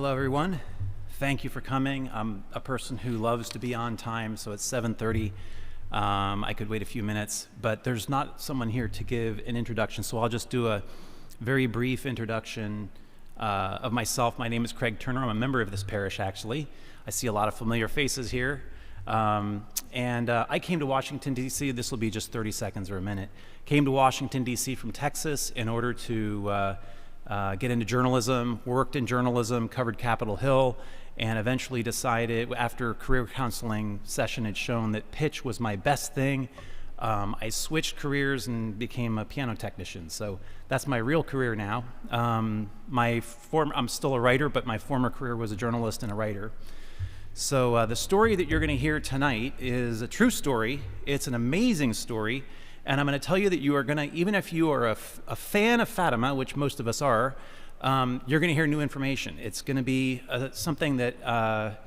Hello, everyone. Thank you for coming. I'm a person who loves to be on time, so it's 7:30. I could wait a few minutes, but there's not someone here to give an introduction, so I'll just do a very brief introduction of myself. My name is Craig Turner. I'm a member of this parish, actually. I see a lot of familiar faces here. I came to Washington, D.C. This will be just 30 seconds or a minute. Came to Washington, D.C. from Texas in order to get into journalism, worked in journalism, covered Capitol Hill, and eventually decided, after a career counseling session had shown that pitch was my best thing, I switched careers and became a piano technician. So that's my real career now. I'm still a writer, but my former career was a journalist and a writer. So the story that you're going to hear tonight is a true story. It's an amazing story. And I'm going to tell you that you are going to, even if you are a fan of Fatima, which most of us are, you're going to hear new information. It's going to be something that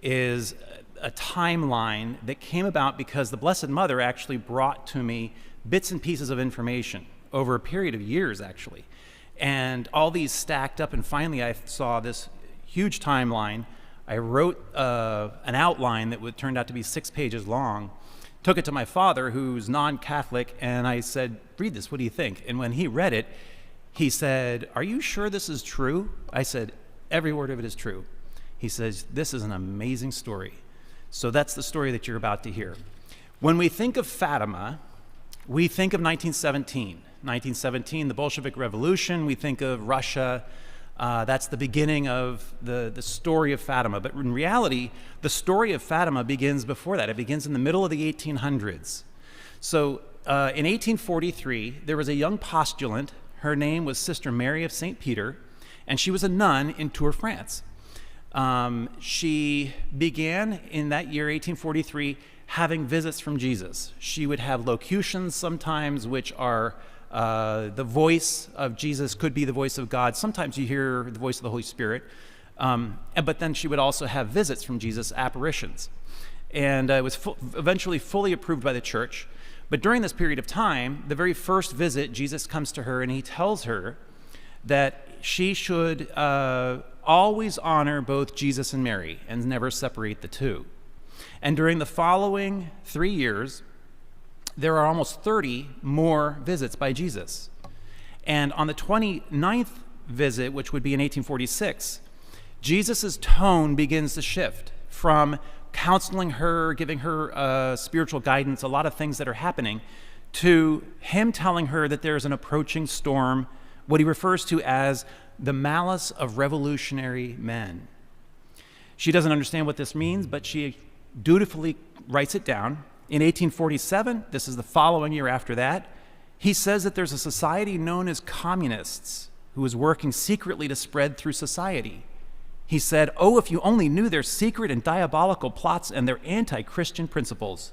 is a timeline that came about because the Blessed Mother actually brought to me bits and pieces of information over a period of years, actually. And all these stacked up, and finally I saw this huge timeline. I wrote an outline that turned out to be 6 pages long, took it to my father, who's non-Catholic, and I said, read this, what do you think? And when he read it, he said, are you sure this is true? I said, every word of it is true. He says, this is an amazing story. So that's the story that you're about to hear. When we think of Fatima, we think of 1917. 1917, the Bolshevik Revolution, we think of Russia. That's the beginning of the story of Fatima. But in reality, the story of Fatima begins before that. It begins in the middle of the 1800s. So in 1843, there was a young postulant. Her name was Sister Mary of St. Peter, and she was a nun in Tours, France. She began in that year, 1843, having visits from Jesus. She would have locutions sometimes, which are the voice of Jesus, could be the voice of God. Sometimes you hear the voice of the Holy Spirit. But then she would also have visits from Jesus, apparitions. And it was eventually fully approved by the church. But during this period of time, the very first visit, Jesus comes to her and he tells her that she should always honor both Jesus and Mary and never separate the two. And during the following 3 years, there are almost 30 more visits by Jesus. And on the 29th visit, which would be in 1846, Jesus' tone begins to shift from counseling her, giving her spiritual guidance, a lot of things that are happening, to him telling her that there's an approaching storm, what he refers to as the malice of revolutionary men. She doesn't understand what this means, but she dutifully writes it down. In 1847, this is the following year after that, he says that there's a society known as Communists who is working secretly to spread through society. He said, oh, if you only knew their secret and diabolical plots and their anti-Christian principles.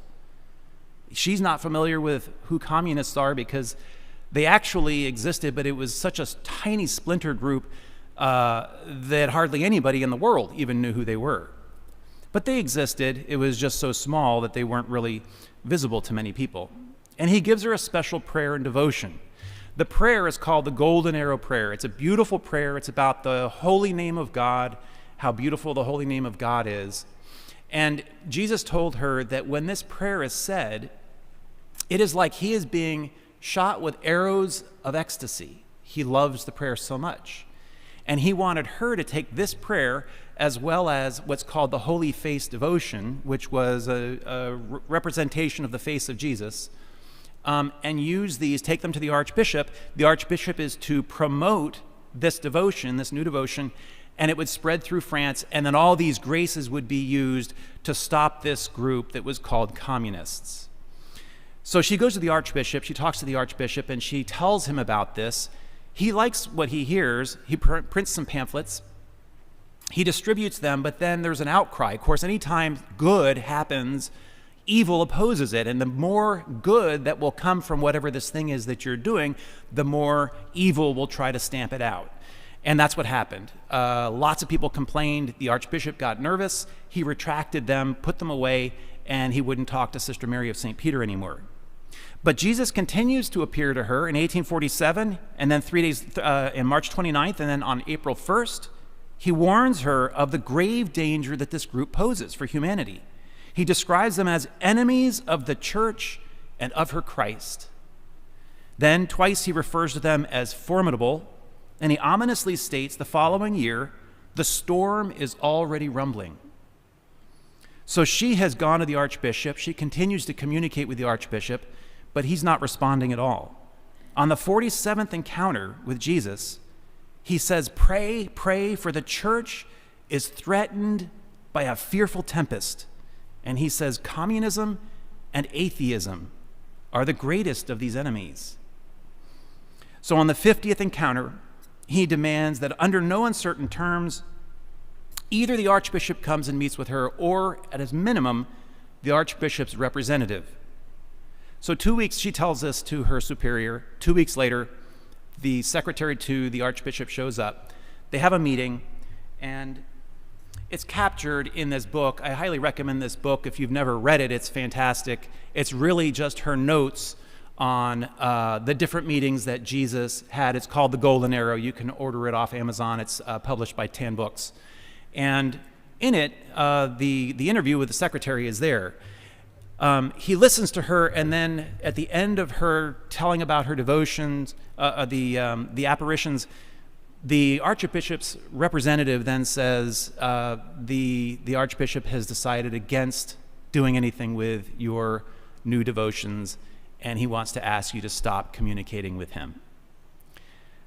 She's not familiar with who communists are because they actually existed, but it was such a tiny splinter group that hardly anybody in the world even knew who they were. But they existed. It was just so small that they weren't really visible to many people. And he gives her a special prayer and devotion. The prayer is called the Golden Arrow Prayer. It's a beautiful prayer. It's about the holy name of God, how beautiful the holy name of God is. And Jesus told her that when this prayer is said, it is like he is being shot with arrows of ecstasy. He loves the prayer so much. And he wanted her to take this prayer as well as what's called the Holy Face Devotion, which was a representation of the face of Jesus, and use these, take them to the Archbishop. The Archbishop is to promote this devotion, this new devotion, and it would spread through France, and then all these graces would be used to stop this group that was called Communists. So she goes to the Archbishop, she talks to the Archbishop, and she tells him about this. He likes what he hears. He prints some pamphlets. He distributes them, but then there's an outcry. Of course, anytime good happens, evil opposes it. And the more good that will come from whatever this thing is that you're doing, the more evil will try to stamp it out. And that's what happened. Lots of people complained. The Archbishop got nervous. He retracted them, put them away, and he wouldn't talk to Sister Mary of St. Peter anymore. But Jesus continues to appear to her in 1847, and then 3 days in March 29th, and then on April 1st, he warns her of the grave danger that this group poses for humanity. He describes them as enemies of the church and of her Christ. Then twice he refers to them as formidable, and he ominously states the following year, the storm is already rumbling. So she has gone to the archbishop. She continues to communicate with the archbishop, but he's not responding at all. On the 47th encounter with Jesus, he says, pray, pray, for the church is threatened by a fearful tempest. And he says, communism and atheism are the greatest of these enemies. So on the 50th encounter, he demands that under no uncertain terms, either the archbishop comes and meets with her, or at his minimum, the archbishop's representative. So 2 weeks, she tells this to her superior. 2 weeks later, the secretary to the archbishop shows up. They have a meeting, and it's captured in this book. I highly recommend this book. If you've never read it, it's fantastic. It's really just her notes on the different meetings that Jesus had. It's called The Golden Arrow. You can order it off Amazon. It's published by 10 Books. And in it, the interview with the secretary is there. He listens to her, and then at the end of her telling about her devotions, the apparitions, the archbishop's representative then says, the archbishop has decided against doing anything with your new devotions, and he wants to ask you to stop communicating with him.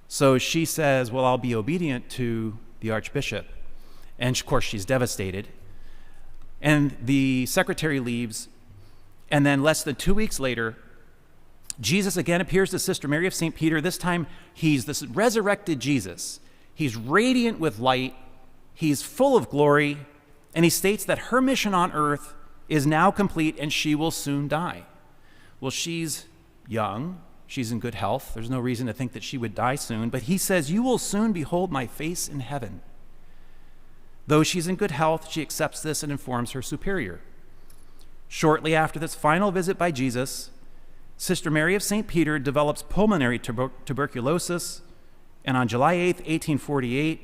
So she says, well, I'll be obedient to the archbishop. And of course, she's devastated. And the secretary leaves, and then less than 2 weeks later, Jesus again appears to Sister Mary of St. Peter. This time, he's this resurrected Jesus. He's radiant with light. He's full of glory. And he states that her mission on earth is now complete and she will soon die. Well, she's young. She's in good health. There's no reason to think that she would die soon. But he says, you will soon behold my face in heaven. Though she's in good health, she accepts this and informs her superior. Shortly after this final visit by Jesus, Sister Mary of St. Peter develops pulmonary tuberculosis, and on July 8th, 1848,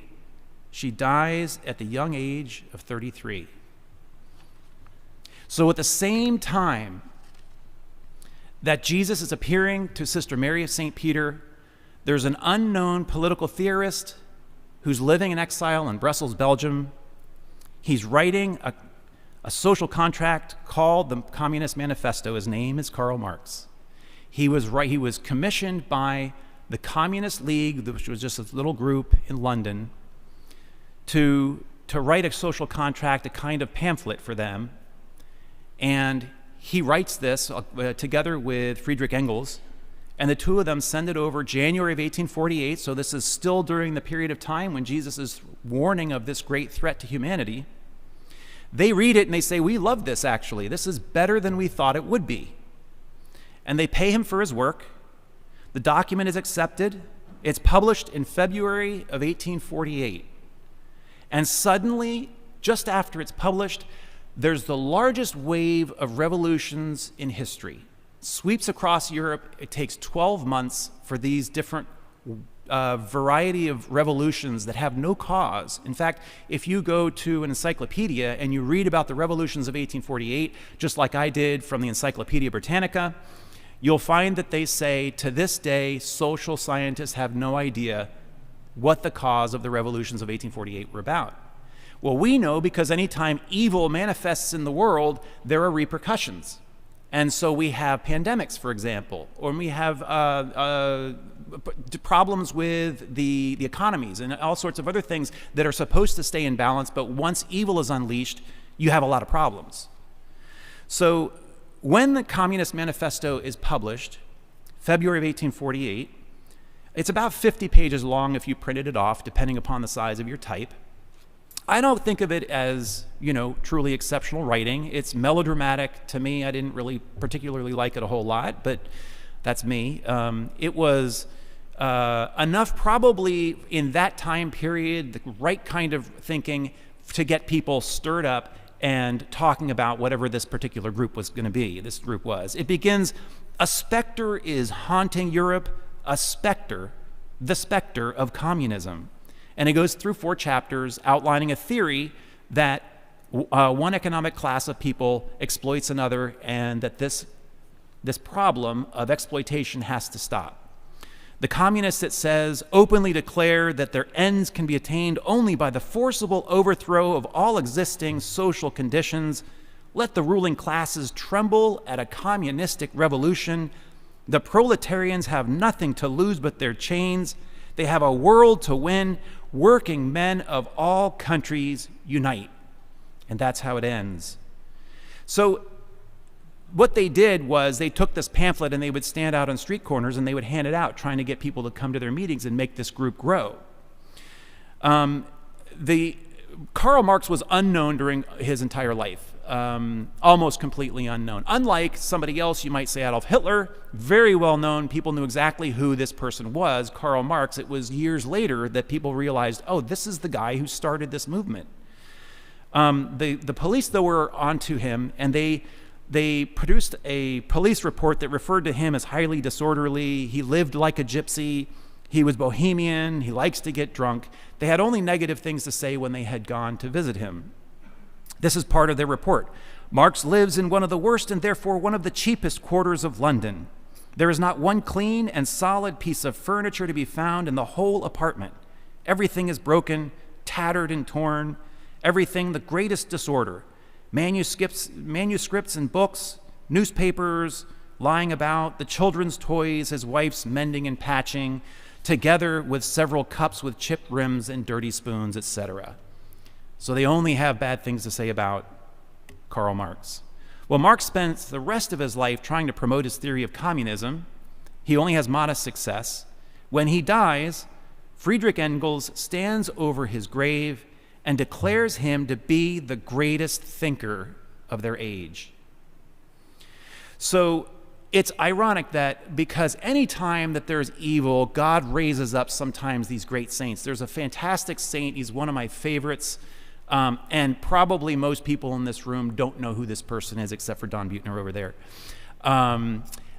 she dies at the young age of 33. So at the same time that Jesus is appearing to Sister Mary of St. Peter, there's an unknown political theorist who's living in exile in Brussels, Belgium. He's writing a social contract called the Communist Manifesto. His name is Karl Marx. He was commissioned by the Communist League, which was just a little group in London, to write a social contract, a kind of pamphlet for them. And he writes this together with Friedrich Engels, and the two of them send it over January of 1848, so this is still during the period of time when Jesus is warning of this great threat to humanity. They read it and they say, we love this actually. This is better than we thought it would be. And they pay him for his work. The document is accepted. It's published in February of 1848. And suddenly, just after it's published, there's the largest wave of revolutions in history. It sweeps across Europe. It takes 12 months for these different variety of revolutions that have no cause. In fact, if you go to an encyclopedia and you read about the revolutions of 1848, just like I did from the Encyclopedia Britannica, you'll find that they say, to this day, social scientists have no idea what the cause of the revolutions of 1848 were about. Well, we know because anytime evil manifests in the world, there are repercussions. And so we have pandemics, for example, or we have problems with the economies and all sorts of other things that are supposed to stay in balance, but once evil is unleashed, you have a lot of problems. So when the Communist Manifesto is published, February of 1848, it's about 50 pages long if you printed it off, depending upon the size of your type. I don't think of it as, truly exceptional writing. It's melodramatic to me. I didn't really particularly like it a whole lot, but that's me. It was enough probably in that time period, the right kind of thinking to get people stirred up and talking about whatever this particular group was going to be, this group was. It begins, a specter is haunting Europe, a specter, the specter of communism. And it goes through 4 chapters outlining a theory that one economic class of people exploits another, and that this problem of exploitation has to stop. The communists, it says, openly declare that their ends can be attained only by the forcible overthrow of all existing social conditions. Let the ruling classes tremble at a communistic revolution. The proletarians have nothing to lose but their chains. They have a world to win. Working men of all countries unite. And that's how it ends. So what they did was they took this pamphlet and they would stand out on street corners and they would hand it out, trying to get people to come to their meetings and make this group grow. Karl Marx was unknown during his entire life, almost completely unknown. Unlike somebody else, you might say Adolf Hitler, very well known. People knew exactly who this person was. Karl Marx, it was years later that people realized, oh, this is the guy who started this movement. The police, though, were onto him, and they produced a police report that referred to him as highly disorderly. He lived like a gypsy. He was bohemian. He likes to get drunk. They had only negative things to say when they had gone to visit him. This is part of their report. Marx lives in one of the worst and therefore one of the cheapest quarters of London. There is not one clean and solid piece of furniture to be found in the whole apartment. Everything is broken, tattered, and torn. Everything the greatest disorder. Manuscripts and books, newspapers lying about, the children's toys, his wife's mending and patching, together with several cups with chipped rims and dirty spoons, etc. So they only have bad things to say about Karl Marx. Well, Marx spends the rest of his life trying to promote his theory of communism. He only has modest success. When he dies, Friedrich Engels stands over his grave and declares him to be the greatest thinker of their age. So it's ironic that because any time that there's evil, God raises up sometimes these great saints. There's a fantastic saint. He's one of my favorites. And probably most people in this room don't know who this person is, except for Don Buettner over there.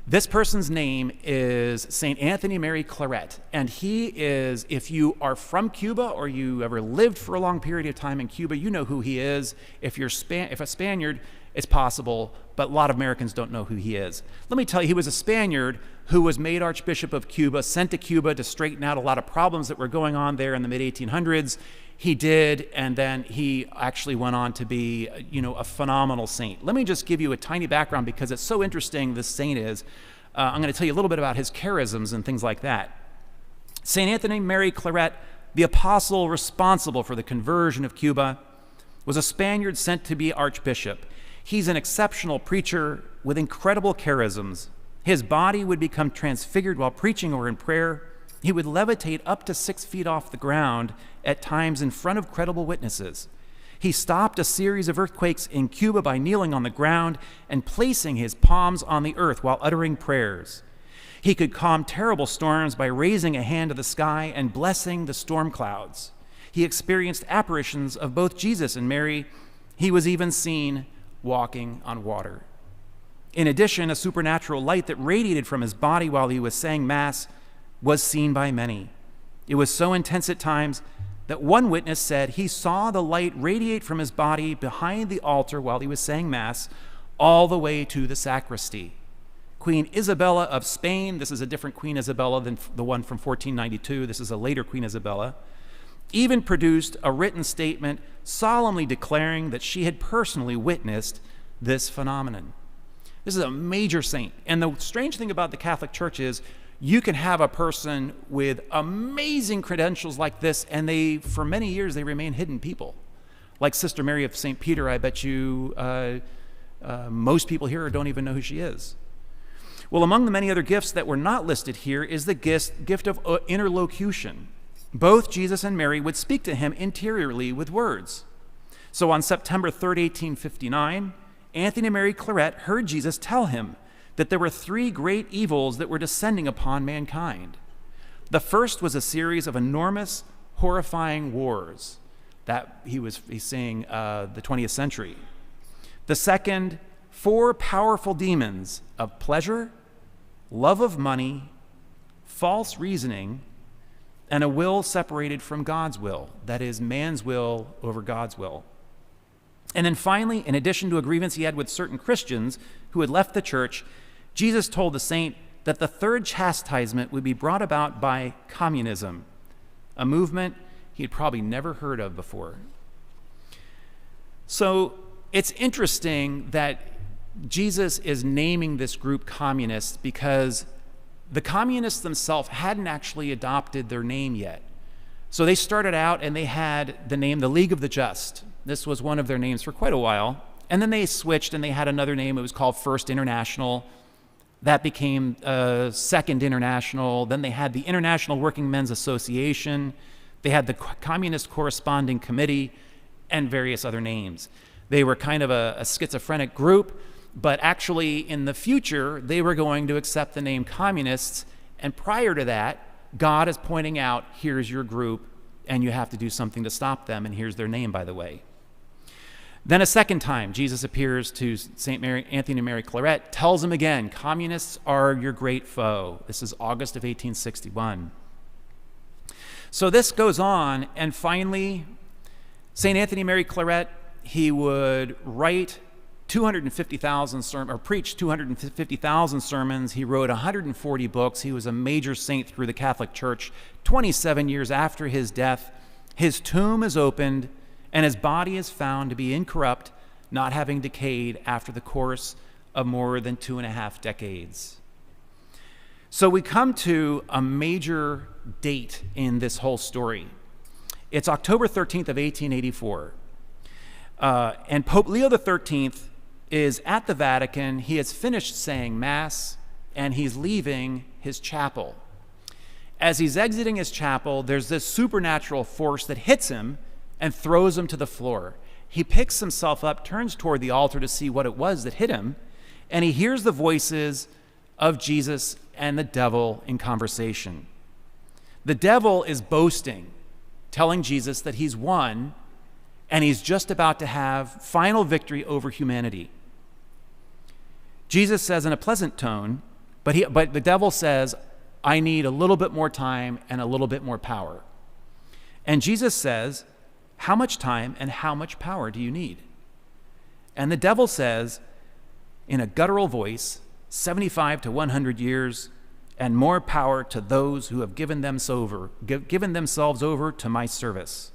This person's name is St. Anthony Mary Claret, and he is, if you are from Cuba or you ever lived for a long period of time in Cuba, you know who he is. If a Spaniard, it's possible, but a lot of Americans don't know who he is. Let me tell you, he was a Spaniard who was made Archbishop of Cuba, sent to Cuba to straighten out a lot of problems that were going on there in the mid-1800s. He did, and then he actually went on to be, a phenomenal saint. Let me just give you a tiny background because it's so interesting, this saint is. I'm going to tell you a little bit about his charisms and things like that. St. Anthony Mary Claret, the apostle responsible for the conversion of Cuba, was a Spaniard sent to be archbishop. He's an exceptional preacher with incredible charisms. His body would become transfigured while preaching or in prayer. He would levitate up to 6 feet off the ground at times in front of credible witnesses. He stopped a series of earthquakes in Cuba by kneeling on the ground and placing his palms on the earth while uttering prayers. He could calm terrible storms by raising a hand to the sky and blessing the storm clouds. He experienced apparitions of both Jesus and Mary. He was even seen walking on water. In addition, a supernatural light that radiated from his body while he was saying Mass was seen by many. It was so intense at times that one witness said he saw the light radiate from his body behind the altar while he was saying Mass all the way to the sacristy. Queen Isabella of Spain, this is a different Queen Isabella than the one from 1492, this is a later Queen Isabella, even produced a written statement solemnly declaring that she had personally witnessed this phenomenon. This is a major saint. And the strange thing about the Catholic Church is you can have a person with amazing credentials like this, and for many years, they remain hidden people. Like Sister Mary of St. Peter, I bet you most people here don't even know who she is. Well, among the many other gifts that were not listed here is the gift of interlocution. Both Jesus and Mary would speak to him interiorly with words. So on September 3rd, 1859, Anthony Mary Claret heard Jesus tell him that there were 3 great evils that were descending upon mankind. The first was a series of enormous, horrifying wars. That he's saying the 20th century. The second, 4 powerful demons of pleasure, love of money, false reasoning, and a will separated from God's will. That is, man's will over God's will. And then finally, in addition to a grievance he had with certain Christians who had left the church, Jesus told the saint that the third chastisement would be brought about by communism, a movement he had probably never heard of before. So it's interesting that Jesus is naming this group communists because the communists themselves hadn't actually adopted their name yet. So they started out and they had the name the League of the Just. This was one of their names for quite a while. And then they switched and they had another name. It was called First International. That became Second International. Then they had the International Working Men's Association. They had the Communist Corresponding Committee and various other names. They were kind of a schizophrenic group, but actually in the future, they were going to accept the name communists. And prior to that, God is pointing out, here's your group, and you have to do something to stop them, and here's their name, by the way. Then a second time, Jesus appears to St. Anthony and Mary Claret, tells them again, communists are your great foe. This is August of 1861. So this goes on, and finally, St. Anthony and Mary Claret, he would write 250,000 sermons, or preach 250,000 sermons. He wrote 140 books. He was a major saint through the Catholic Church. 27 years after his death, his tomb is opened, and his body is found to be incorrupt, not having decayed after the course of more than 2.5 decades. So we come to a major date in this whole story. It's October 13th of 1884. And Pope Leo XIII is at the Vatican. He has finished saying Mass, and he's leaving his chapel. As he's exiting his chapel, there's this supernatural force that hits him and throws him to the floor. He picks himself up, turns toward the altar to see what it was that hit him, and he hears the voices of Jesus and the devil in conversation. The devil is boasting, telling Jesus that he's won, and he's just about to have final victory over humanity. Jesus says in a pleasant tone, but the devil says, I need a little bit more time and a little bit more power. And Jesus says, how much time and how much power do you need? And the devil says, in a guttural voice, 75 to 100 years, and more power to those who have given themselves over to my service.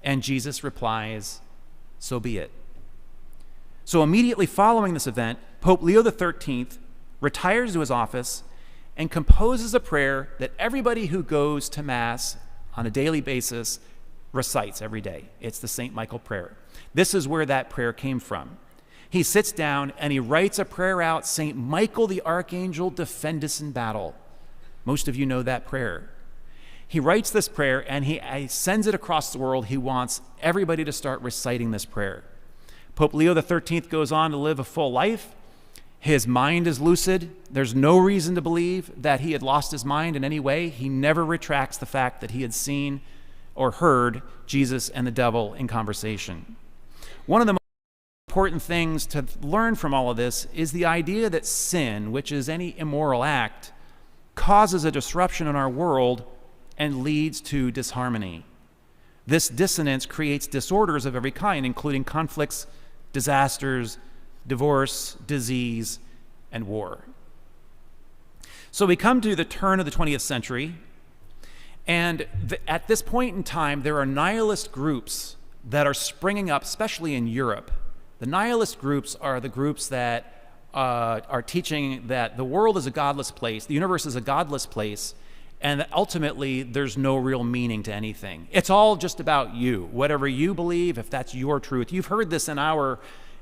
And Jesus replies, so be it. So immediately following this event, Pope Leo XIII retires to his office and composes a prayer that everybody who goes to Mass on a daily basis recites every day. It's the St. Michael prayer. This is where that prayer came from. He sits down and he writes a prayer out, St. Michael the Archangel, defend us in battle. Most of you know that prayer. He writes this prayer and he sends it across the world. He wants everybody to start reciting this prayer. Pope Leo XIII goes on to live a full life. His mind is lucid. There's no reason to believe that he had lost his mind in any way. He never retracts the fact that he had seen or heard Jesus and the devil in conversation. One of the most important things to learn from all of this is the idea that sin, which is any immoral act, causes a disruption in our world and leads to disharmony. This dissonance creates disorders of every kind, including conflicts, disasters, divorce, disease, and war. So we come to the turn of the 20th century, and at this point in time, there are nihilist groups that are springing up, especially in Europe. The nihilist groups are the groups that are teaching that the world is a godless place, the universe is a godless place, and that ultimately there's no real meaning to anything. It's all just about you, whatever you believe, if that's your truth. You've heard this in a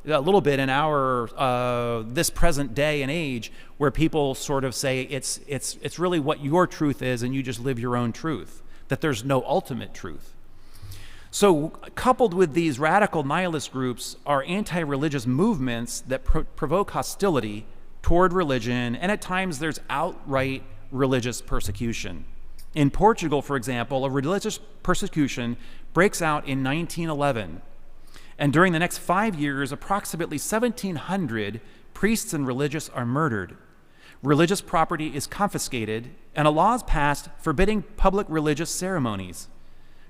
little bit in our this present day and age, where people sort of say it's really what your truth is, and you just live your own truth, that there's no ultimate truth. So coupled with these radical nihilist groups are anti-religious movements that provoke hostility toward religion, and at times there's outright religious persecution. In Portugal, for example, a religious persecution breaks out in 1911. And during the next 5 years, approximately 1,700 priests and religious are murdered. religious property is confiscated, and a law is passed forbidding public religious ceremonies.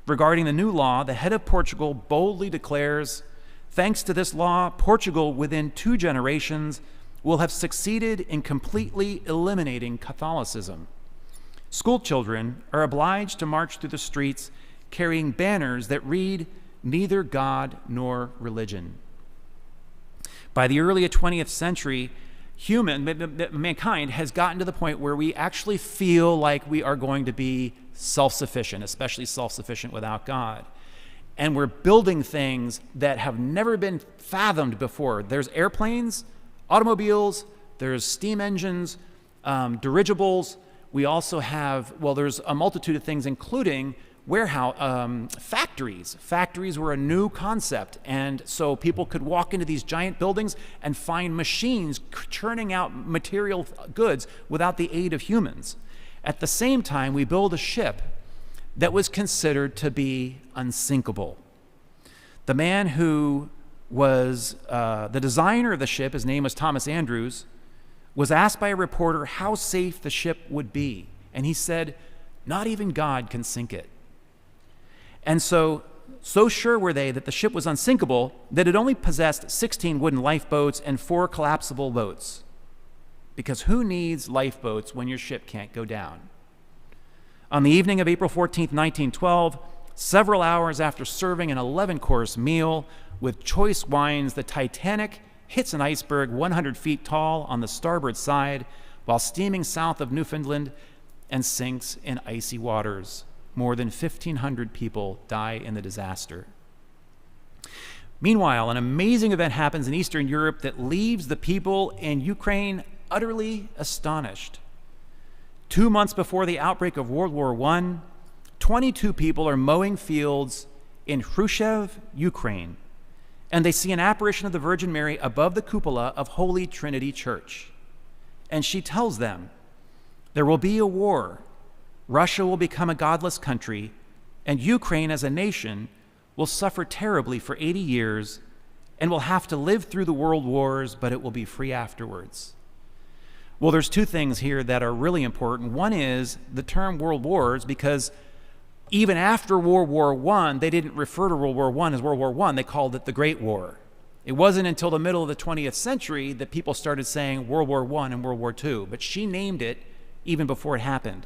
Regarding the new law, the head of Portugal boldly declares, "Thanks to this law, Portugal within 2 generations will have succeeded in completely eliminating Catholicism. School children are obliged to march through the streets carrying banners that read, 'Neither God nor religion.'" By the early 20th century, mankind has gotten to the point where we actually feel like we are going to be self-sufficient, especially self-sufficient without God. And we're building things that have never been fathomed before. There's airplanes, automobiles, there's steam engines, dirigibles. We also have, there's a multitude of things, including factories. Factories were a new concept, and so people could walk into these giant buildings and find machines churning out material goods without the aid of humans. At the same time, we build a ship that was considered to be unsinkable. The man who was the designer of the ship, his name was Thomas Andrews, was asked by a reporter how safe the ship would be, and he said, "Not even God can sink it." And so sure were they that the ship was unsinkable that it only possessed 16 wooden lifeboats and 4 collapsible boats. Because who needs lifeboats when your ship can't go down? On the evening of April 14th, 1912, several hours after serving an 11-course meal with choice wines, the Titanic hits an iceberg 100 feet tall on the starboard side while steaming south of Newfoundland and sinks in icy waters. More than 1,500 people die in the disaster. Meanwhile, an amazing event happens in Eastern Europe that leaves the people in Ukraine utterly astonished. 2 months before the outbreak of World War I, 22 people are mowing fields in Khrushchev, Ukraine, and they see an apparition of the Virgin Mary above the cupola of Holy Trinity Church. And she tells them, "There will be a war. Russia will become a godless country, and Ukraine as a nation will suffer terribly for 80 years and will have to live through the world wars, but it will be free afterwards." Well, there's 2 things here that are really important. One is the term world wars, because even after World War I, they didn't refer to World War I as World War I. They called it the Great War. It wasn't until the middle of the 20th century that people started saying World War I and World War II, but she named it even before it happened.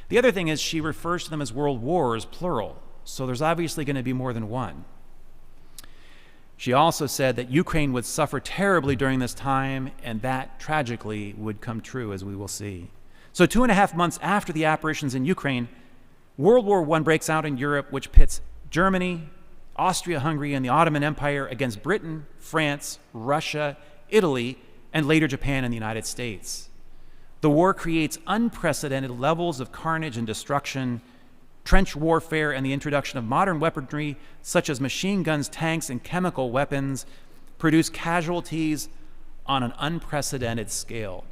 The other thing is she refers to them as world wars, plural, so there's obviously going to be more than one. She also said that Ukraine would suffer terribly during this time, and that tragically would come true, as we will see. So 2.5 months after the apparitions in Ukraine, World War I breaks out in Europe, which pits Germany, Austria-Hungary, and the Ottoman Empire against Britain, France, Russia, Italy, and later Japan and the United States. The war creates unprecedented levels of carnage and destruction. Trench warfare and the introduction of modern weaponry, such as machine guns, tanks, and chemical weapons, produce casualties on an unprecedented scale.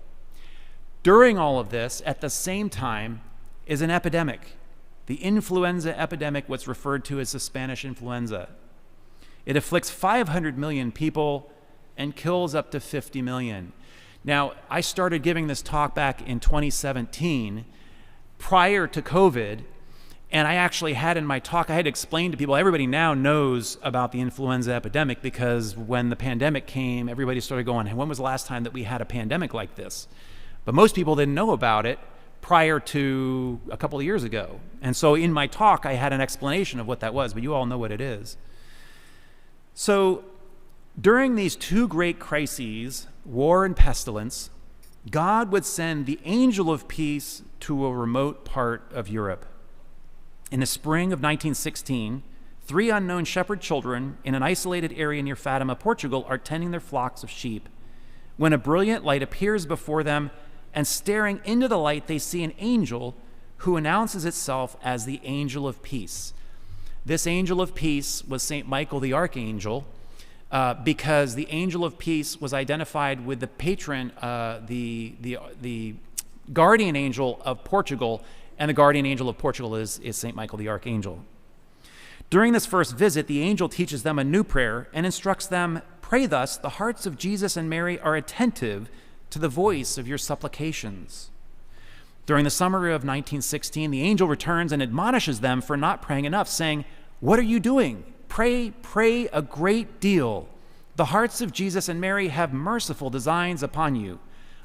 During all of this, at the same time, is an epidemic, the influenza epidemic, what's referred to as the Spanish influenza. It afflicts 500 million people and kills up to 50 million. Now, I started giving this talk back in 2017, prior to COVID, and I actually had in my talk, I had explained to people, everybody now knows about the influenza epidemic, because when the pandemic came, everybody started going, when was the last time that we had a pandemic like this? But most people didn't know about it prior to a couple of years ago. And so in my talk, I had an explanation of what that was, but you all know what it is. So during these 2 great crises, war and pestilence, God would send the angel of peace to a remote part of Europe. In the spring of 1916, 3 unknown shepherd children in an isolated area near Fatima, Portugal, are tending their flocks of sheep when a brilliant light appears before them, and staring into the light, they see an angel who announces itself as the angel of peace. This angel of peace was St. Michael the Archangel, because the angel of peace was identified with the patron, the guardian angel of Portugal, and the guardian angel of Portugal is St. Michael the Archangel. During this first visit, the angel teaches them a new prayer and instructs them, "Pray thus, the hearts of Jesus and Mary are attentive to the voice of your supplications. During the summer of 1916, the angel returns and admonishes them for not praying enough, saying, "What are you doing? Pray a great deal. The hearts of Jesus and Mary have merciful designs upon you.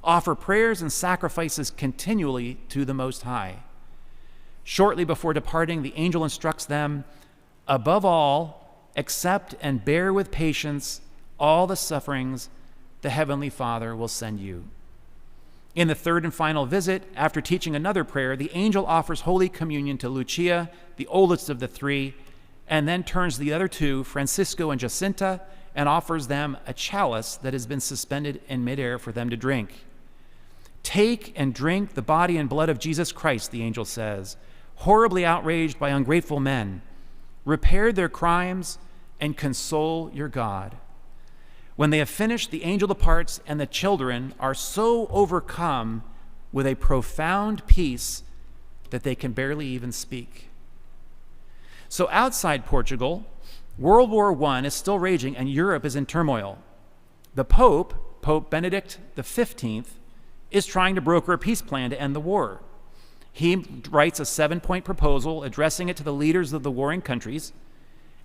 Offer prayers and sacrifices continually to the Most High." Shortly before departing, the angel instructs them, "Above all, accept and bear with patience all the sufferings the Heavenly Father will send you." In the third and final visit, after teaching another prayer, the angel offers Holy Communion to Lucia, the oldest of the three, and then turns to the other two, Francisco and Jacinta, and offers them a chalice that has been suspended in midair for them to drink. "Take and drink the body and blood of Jesus Christ," the angel says, "horribly outraged by ungrateful men. Repair their crimes and console your God." When they have finished, the angel departs, and the children are so overcome with a profound peace that they can barely even speak. So outside Portugal, World War I is still raging and Europe is in turmoil. The Pope, Pope Benedict XV, is trying to broker a peace plan to end the war. He writes a 7-point proposal addressing it to the leaders of the warring countries,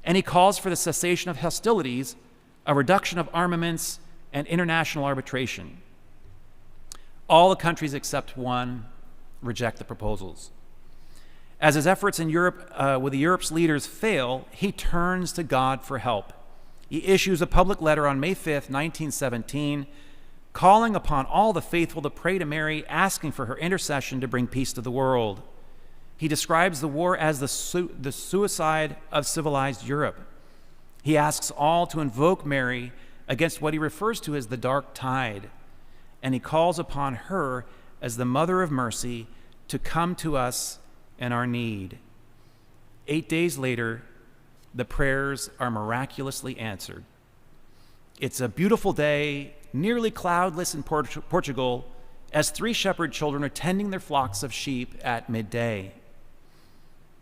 and he calls for the cessation of hostilities, a reduction of armaments, and international arbitration. All the countries except one reject the proposals. As his efforts in Europe, with Europe's leaders fail, he turns to God for help. He issues a public letter on May 5th, 1917, calling upon all the faithful to pray to Mary, asking for her intercession to bring peace to the world. He describes the war as the suicide of civilized Europe. He asks all to invoke Mary against what he refers to as the dark tide, and he calls upon her as the Mother of Mercy to come to us in our need. 8 days later, the prayers are miraculously answered. It's a beautiful day, nearly cloudless in Portugal, as 3 shepherd children are tending their flocks of sheep at midday.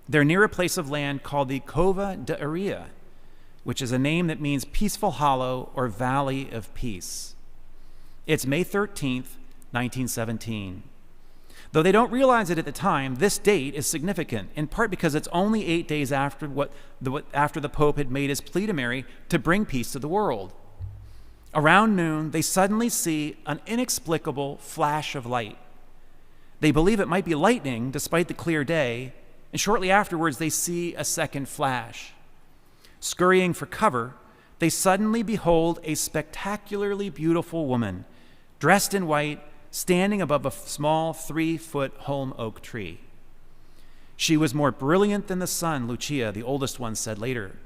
They're near a place of land called the Cova de Areia, which is a name that means peaceful hollow or valley of peace. It's May 13th, 1917. Though they don't realize it at the time, this date is significant, in part because it's only 8 days after the Pope had made his plea to Mary to bring peace to the world. Around noon, they suddenly see an inexplicable flash of light. They believe it might be lightning despite the clear day, and shortly afterwards they see a second flash. Scurrying for cover, they suddenly behold a spectacularly beautiful woman, dressed in white, standing above a small 3-foot holm oak tree. She was more brilliant than the sun, Lucia, the oldest one, said later,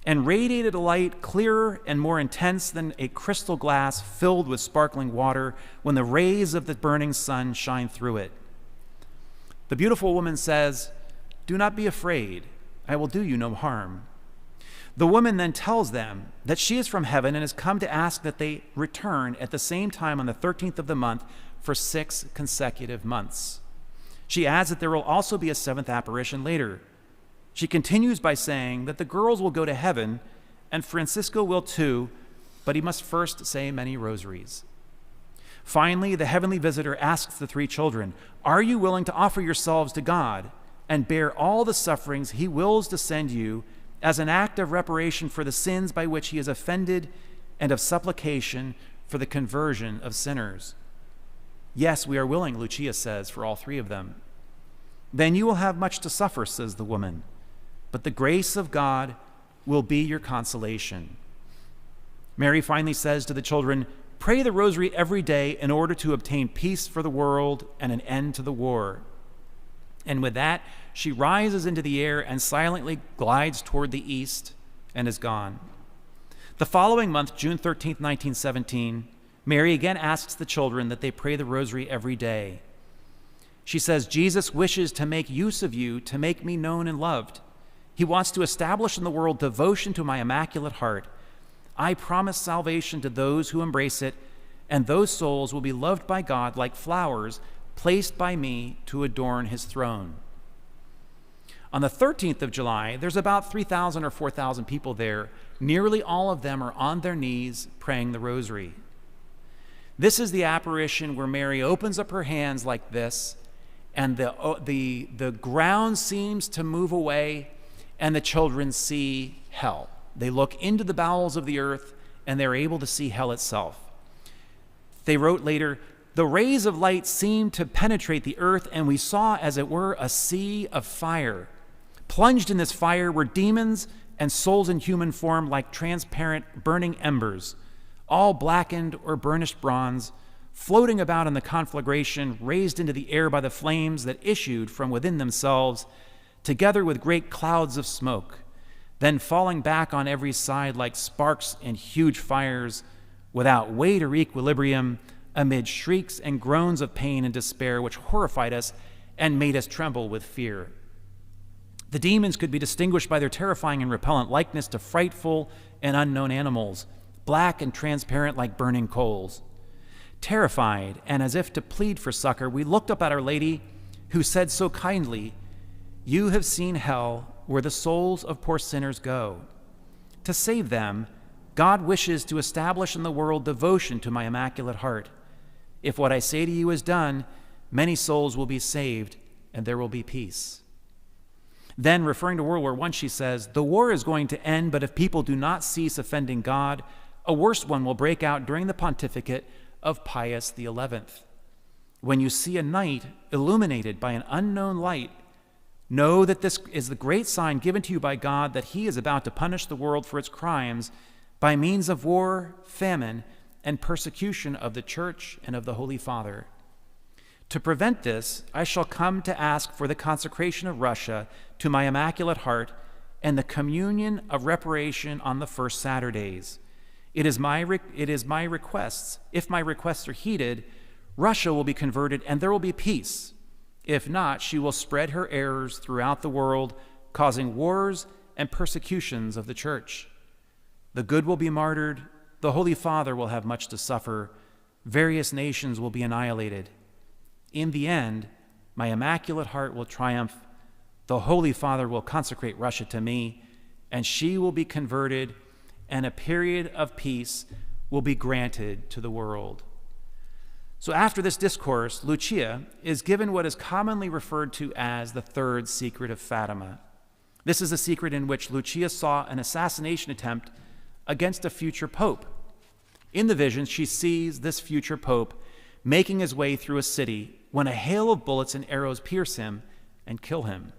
and radiated a light clearer and more intense than a crystal glass filled with sparkling water when the rays of the burning sun shine through it. The beautiful woman says, "Do not be afraid. I will do you no harm." The woman then tells them that she is from heaven and has come to ask that they return at the same time on the 13th of the month for 6 consecutive months. She adds that there will also be a 7th apparition later. She continues by saying that the girls will go to heaven and Francisco will too, but he must first say many rosaries. Finally, the heavenly visitor asks the 3 children, "Are you willing to offer yourselves to God and bear all the sufferings he wills to send you as an act of reparation for the sins by which he is offended and of supplication for the conversion of sinners?" "Yes, we are willing," Lucia says, for all 3 of them. "Then you will have much to suffer," says the woman, "but the grace of God will be your consolation." Mary finally says to the children, "Pray the rosary every day in order to obtain peace for the world and an end to the war." And with that, she rises into the air and silently glides toward the east and is gone. The following month, June 13th, 1917, Mary again asks the children that they pray the rosary every day. She says, "Jesus wishes to make use of you to make me known and loved. He wants to establish in the world devotion to my Immaculate Heart. I promise salvation to those who embrace it, and those souls will be loved by God like flowers placed by me to adorn his throne." On the 13th of July, there's about 3,000 or 4,000 people there. Nearly all of them are on their knees praying the rosary. This is the apparition where Mary opens up her hands like this, and the ground seems to move away, and the children see hell. They look into the bowels of the earth, and they're able to see hell itself. They wrote later, "The rays of light seemed to penetrate the earth, and we saw, as it were, a sea of fire. Plunged in this fire were demons and souls in human form like transparent burning embers, all blackened or burnished bronze, floating about in the conflagration, raised into the air by the flames that issued from within themselves, together with great clouds of smoke, then falling back on every side like sparks in huge fires, without weight or equilibrium, amid shrieks and groans of pain and despair which horrified us and made us tremble with fear. The demons could be distinguished by their terrifying and repellent likeness to frightful and unknown animals, black and transparent like burning coals. Terrified, and as if to plead for succor, we looked up at Our Lady, who said so kindly, 'You have seen hell, where the souls of poor sinners go. To save them, God wishes to establish in the world devotion to my Immaculate Heart. If what I say to you is done, many souls will be saved, and there will be peace.' Then, referring to World War I, she says, 'The war is going to end, but if people do not cease offending God, a worse one will break out during the pontificate of Pius XI. When you see a night illuminated by an unknown light, know that this is the great sign given to you by God that he is about to punish the world for its crimes by means of war, famine, and persecution of the Church and of the Holy Father. To prevent this, I shall come to ask for the consecration of Russia to my Immaculate Heart and the communion of reparation on the first Saturdays. It is my requests. If my requests are heeded, Russia will be converted and there will be peace. If not, she will spread her errors throughout the world, causing wars and persecutions of the Church. The good will be martyred, the Holy Father will have much to suffer, various nations will be annihilated. In the end, my Immaculate Heart will triumph, the Holy Father will consecrate Russia to me, and she will be converted, and a period of peace will be granted to the world." So after this discourse, Lucia is given what is commonly referred to as the third secret of Fatima. This is a secret in which Lucia saw an assassination attempt against a future pope. In the vision, she sees this future pope making his way through a city when a hail of bullets and arrows pierce him and kill him.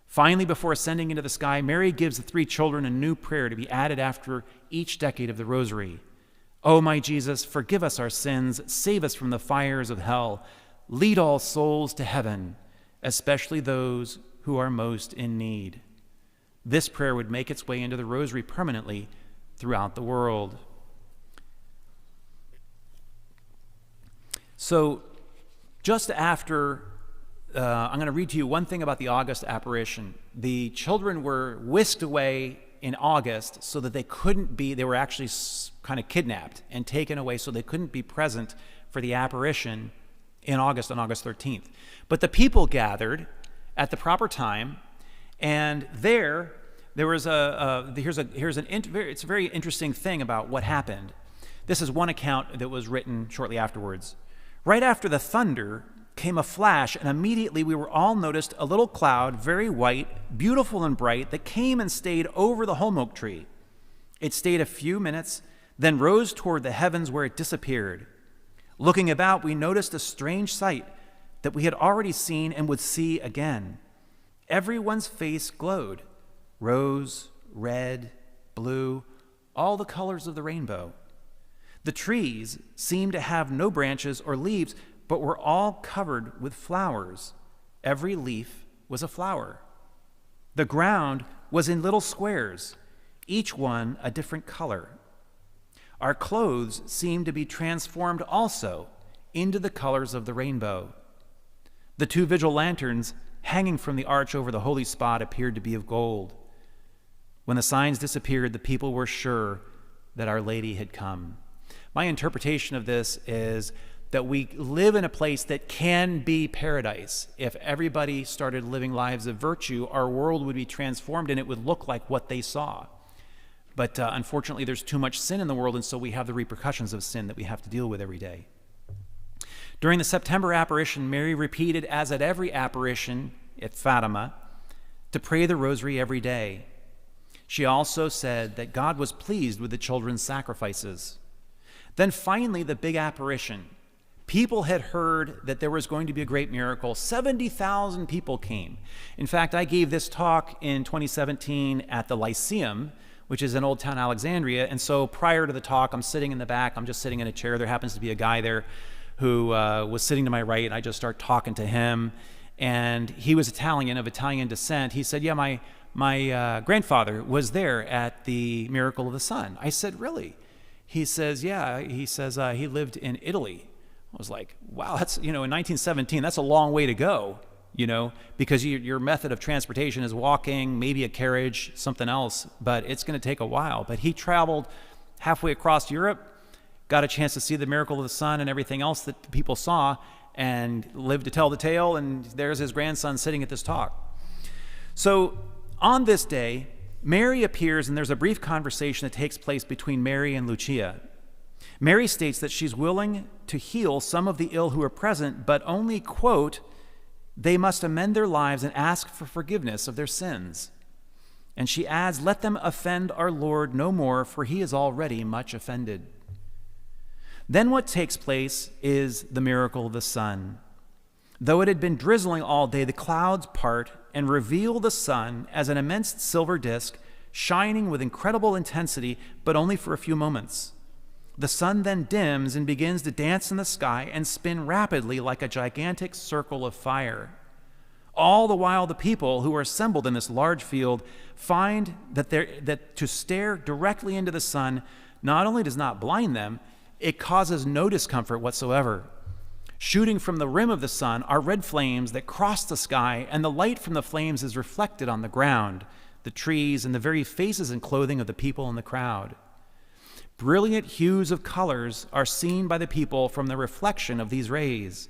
Finally, before ascending into the sky, Mary gives the three children a new prayer to be added after each decade of the Rosary. "O my Jesus, forgive us our sins, save us from the fires of hell, lead all souls to heaven, especially those who are most in need." This prayer would make its way into the Rosary permanently throughout the world. So, just after, I'm going to read to you one thing about the August apparition. The children were whisked away in August so that they were actually kind of kidnapped and taken away so they couldn't be present for the apparition in August, on August 13th. But the people gathered at the proper time, and there was it's a very interesting thing about what happened. This is one account that was written shortly afterwards. "Right after the thunder came a flash, and immediately we were all noticed a little cloud, very white, beautiful and bright, that came and stayed over the holm oak tree. It stayed a few minutes, then rose toward the heavens where it disappeared. Looking about, we noticed a strange sight that we had already seen and would see again. Everyone's face glowed, rose, red, blue, all the colors of the rainbow. The trees seemed to have no branches or leaves, but were all covered with flowers. Every leaf was a flower. The ground was in little squares, each one a different color. Our clothes seemed to be transformed also into the colors of the rainbow. The two vigil lanterns hanging from the arch over the holy spot appeared to be of gold. When the signs disappeared, the people were sure that Our Lady had come." My interpretation of this is that we live in a place that can be paradise. If everybody started living lives of virtue, our world would be transformed and it would look like what they saw. But unfortunately, there's too much sin in the world, and so we have the repercussions of sin that we have to deal with every day. During the September apparition, Mary repeated, as at every apparition at Fatima, to pray the rosary every day. She also said that God was pleased with the children's sacrifices. Then finally, the big apparition. People had heard that there was going to be a great miracle. 70,000 people came. In fact, I gave this talk in 2017 at the Lyceum, which is in Old Town Alexandria. And so prior to the talk, I'm sitting in the back. I'm just sitting in a chair. There happens to be a guy there who was sitting to my right, and I just start talking to him. And he was Italian, of Italian descent. He said, yeah, my grandfather was there at the Miracle of the Sun. I said, really? He says, yeah. He says, he lived in Italy. I was like, wow, that's, in 1917, that's a long way to go, because your method of transportation is walking, maybe a carriage, something else, but it's going to take a while. But he traveled halfway across Europe, got a chance to see the Miracle of the Sun and everything else that people saw, and lived to tell the tale, and there's his grandson sitting at this talk. So on this day, Mary appears, and there's a brief conversation that takes place between Mary and Lucia. Mary states that she's willing to heal some of the ill who are present, but only, quote, they must amend their lives and ask for forgiveness of their sins. And she adds, let them offend our Lord no more, for he is already much offended. Then what takes place is the miracle of the sun. Though it had been drizzling all day, the clouds part and reveal the sun as an immense silver disk, shining with incredible intensity, but only for a few moments. The sun then dims and begins to dance in the sky and spin rapidly like a gigantic circle of fire. All the while, the people who are assembled in this large field find that to stare directly into the sun not only does not blind them, it causes no discomfort whatsoever. Shooting from the rim of the sun are red flames that cross the sky, and the light from the flames is reflected on the ground, the trees, and the very faces and clothing of the people in the crowd. Brilliant hues of colors are seen by the people from the reflection of these rays.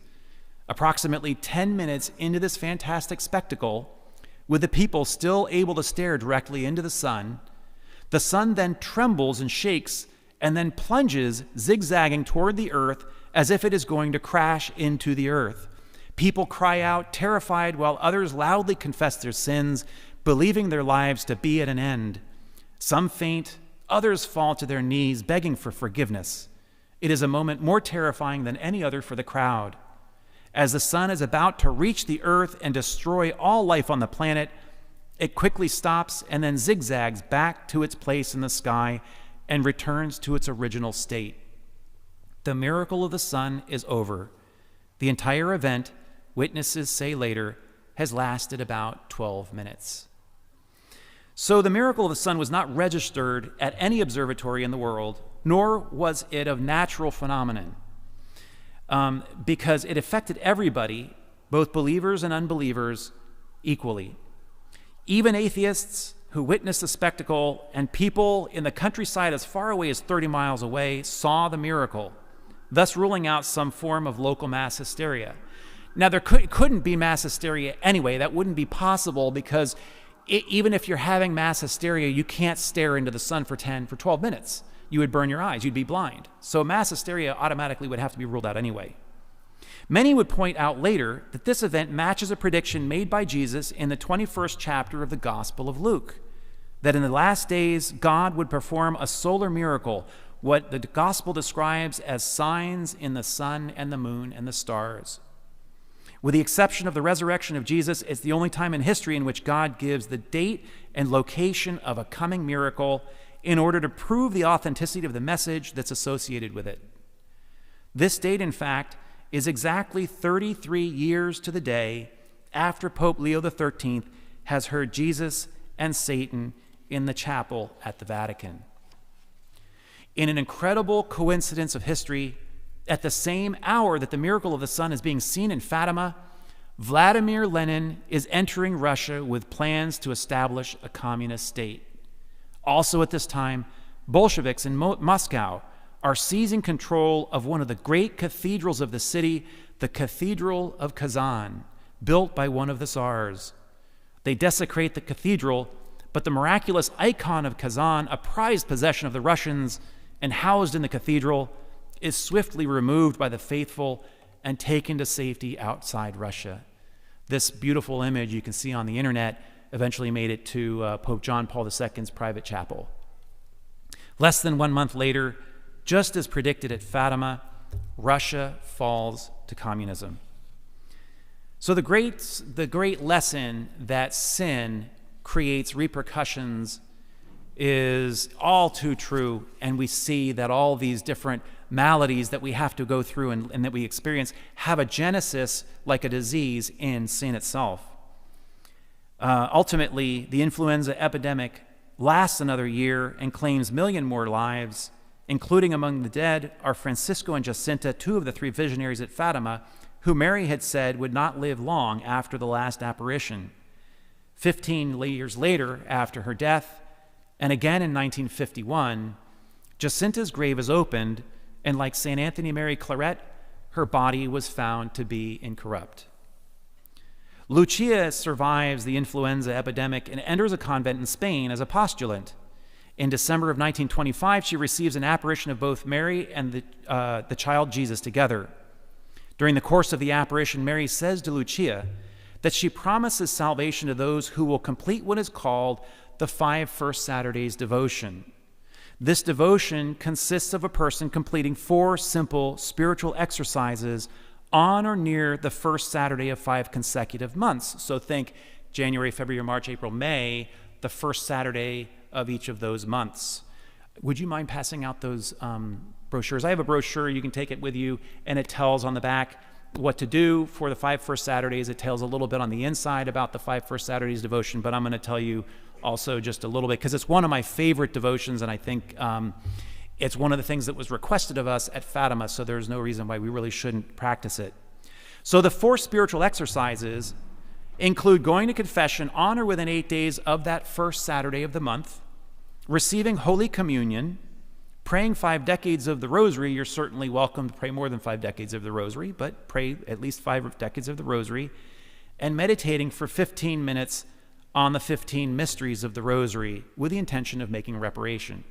Approximately 10 minutes into this fantastic spectacle, with the people still able to stare directly into the sun then trembles and shakes and then plunges, zigzagging toward the earth as if it is going to crash into the earth. People cry out, terrified, while others loudly confess their sins, believing their lives to be at an end. Some faint, others fall to their knees, begging for forgiveness. It is a moment more terrifying than any other for the crowd. As the sun is about to reach the earth and destroy all life on the planet, it quickly stops and then zigzags back to its place in the sky and returns to its original state. The miracle of the sun is over. The entire event, witnesses say later, has lasted about 12 minutes. So the miracle of the sun was not registered at any observatory in the world, nor was it of natural phenomenon, because it affected everybody, both believers and unbelievers, equally. Even atheists who witnessed the spectacle and people in the countryside as far away as 30 miles away saw the miracle, thus ruling out some form of local mass hysteria. Now, there couldn't be mass hysteria anyway. That wouldn't be possible because even if you're having mass hysteria, you can't stare into the sun for 12 minutes. You would burn your eyes. You'd be blind. So mass hysteria automatically would have to be ruled out anyway. Many would point out later that this event matches a prediction made by Jesus in the 21st chapter of the Gospel of Luke, that in the last days God would perform a solar miracle, what the Gospel describes as signs in the sun and the moon and the stars. With the exception of the resurrection of Jesus, it's the only time in history in which God gives the date and location of a coming miracle in order to prove the authenticity of the message that's associated with it. This date, in fact, is exactly 33 years to the day after Pope Leo XIII has heard Jesus and Satan in the chapel at the Vatican. In an incredible coincidence of history, at the same hour that the miracle of the sun is being seen in Fatima, Vladimir Lenin is entering Russia with plans to establish a communist state. Also at this time, Bolsheviks in Moscow are seizing control of one of the great cathedrals of the city, the Cathedral of Kazan, built by one of the Tsars. They desecrate the cathedral, but the miraculous icon of Kazan, a prized possession of the Russians and housed in the cathedral, is swiftly removed by the faithful and taken to safety outside Russia. This beautiful image you can see on the internet eventually made it to Pope John Paul II's private chapel. Less than 1 month later, just as predicted at Fatima, Russia falls to communism. So the great lesson that sin creates repercussions is all too true, and we see that all these different maladies that we have to go through and that we experience have a genesis, like a disease, in sin itself. Ultimately, the influenza epidemic lasts another year and claims 1 million more lives, including among the dead are Francisco and Jacinta, 2 of the 3 visionaries at Fatima, who Mary had said would not live long after the last apparition. 15 years later, after her death, and again in 1951, Jacinta's grave is opened, and like St. Anthony Mary Claret, her body was found to be incorrupt. Lucia survives the influenza epidemic and enters a convent in Spain as a postulant. In December of 1925, she receives an apparition of both Mary and the child Jesus together. During the course of the apparition, Mary says to Lucia that she promises salvation to those who will complete what is called the 5 First Saturdays devotion. This devotion consists of a person completing 4 simple spiritual exercises on or near the first Saturday of 5 consecutive months. So think January, February, March, April, May, the first Saturday of each of those months. Would you mind passing out those brochures? I have a brochure. You can take it with you, and it tells on the back what to do for the 5 First Saturdays. It tells a little bit on the inside about the 5 First Saturdays devotion, but I'm going to tell you also just a little bit, because it's one of my favorite devotions, and I think it's one of the things that was requested of us at Fatima, so there's no reason why we really shouldn't practice it. So the 4 spiritual exercises include going to confession on or within 8 days of that first Saturday of the month, receiving Holy Communion, praying 5 decades of the Rosary. You're certainly welcome to pray more than 5 decades of the Rosary, but pray at least 5 decades of the Rosary, and meditating for 15 minutes on the 15 mysteries of the Rosary with the intention of making reparation.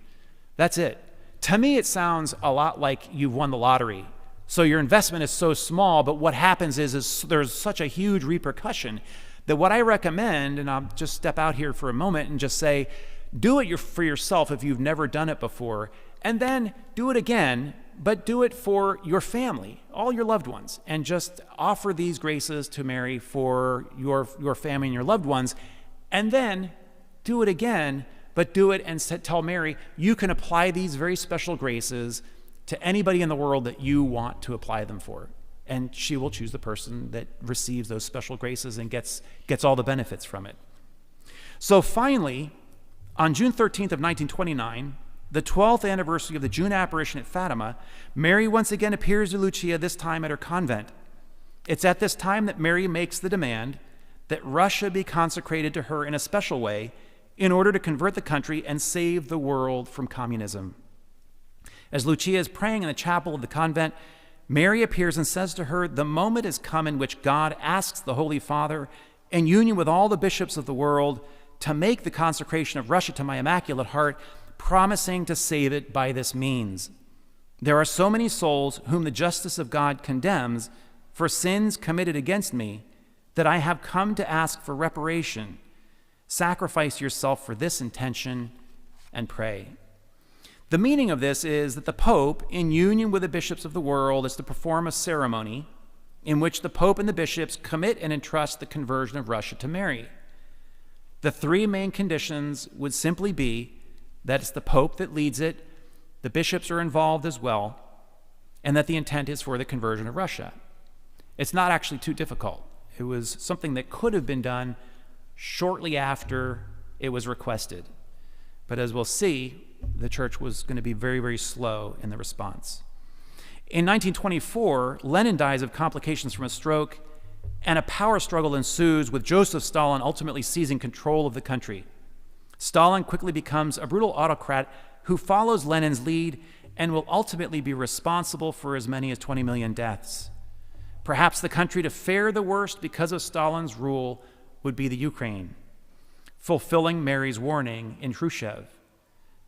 That's it. To me, it sounds a lot like you've won the lottery. So your investment is so small, but what happens is there's such a huge repercussion that what I recommend, and I'll just step out here for a moment and just say, do it for yourself if you've never done it before, and then do it again, but do it for your family, all your loved ones, and just offer these graces to Mary for your family and your loved ones, and then do it again, but do it and tell Mary, you can apply these very special graces to anybody in the world that you want to apply them for. And she will choose the person that receives those special graces and gets all the benefits from it. So finally, on June 13th of 1929, the 12th anniversary of the June apparition at Fatima, Mary once again appears to Lucia, this time at her convent. It's at this time that Mary makes the demand that Russia be consecrated to her in a special way in order to convert the country and save the world from communism. As Lucia is praying in the chapel of the convent, Mary appears and says to her, the moment has come in which God asks the Holy Father, in union with all the bishops of the world, to make the consecration of Russia to my Immaculate Heart, promising to save it by this means. There are so many souls whom the justice of God condemns for sins committed against me that I have come to ask for reparation. Sacrifice yourself for this intention and pray. The meaning of this is that the Pope, in union with the bishops of the world, is to perform a ceremony in which the Pope and the bishops commit and entrust the conversion of Russia to Mary. The 3 main conditions would simply be that it's the Pope that leads it, the bishops are involved as well, and that the intent is for the conversion of Russia. It's not actually too difficult. It was something that could have been done shortly after it was requested. But as we'll see, the church was going to be very, very slow in the response. In 1924, Lenin dies of complications from a stroke, and a power struggle ensues, with Joseph Stalin ultimately seizing control of the country. Stalin quickly becomes a brutal autocrat who follows Lenin's lead and will ultimately be responsible for as many as 20 million deaths. Perhaps the country to fare the worst because of Stalin's rule would be the Ukraine. fulfilling Mary's warning in Khrushchev.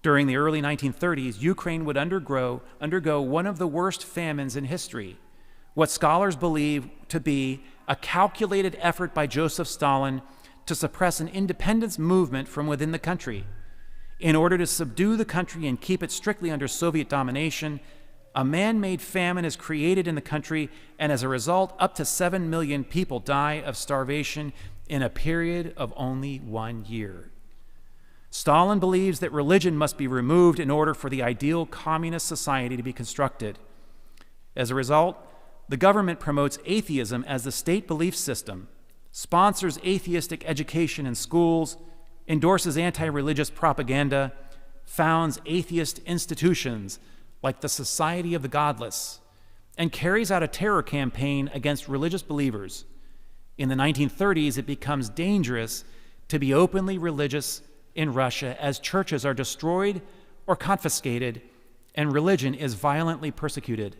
During the early 1930s, Ukraine would undergo one of the worst famines in history, what scholars believe to be a calculated effort by Joseph Stalin to suppress an independence movement from within the country. In order to subdue the country and keep it strictly under Soviet domination, a man-made famine is created in the country, and as a result, up to 7 million people die of starvation in a period of only 1 year. Stalin believes that religion must be removed in order for the ideal communist society to be constructed. As a result, the government promotes atheism as the state belief system, sponsors atheistic education in schools, endorses anti-religious propaganda, founds atheist institutions like the Society of the Godless, and carries out a terror campaign against religious believers. In the 1930s, it becomes dangerous to be openly religious in Russia as churches are destroyed or confiscated and religion is violently persecuted.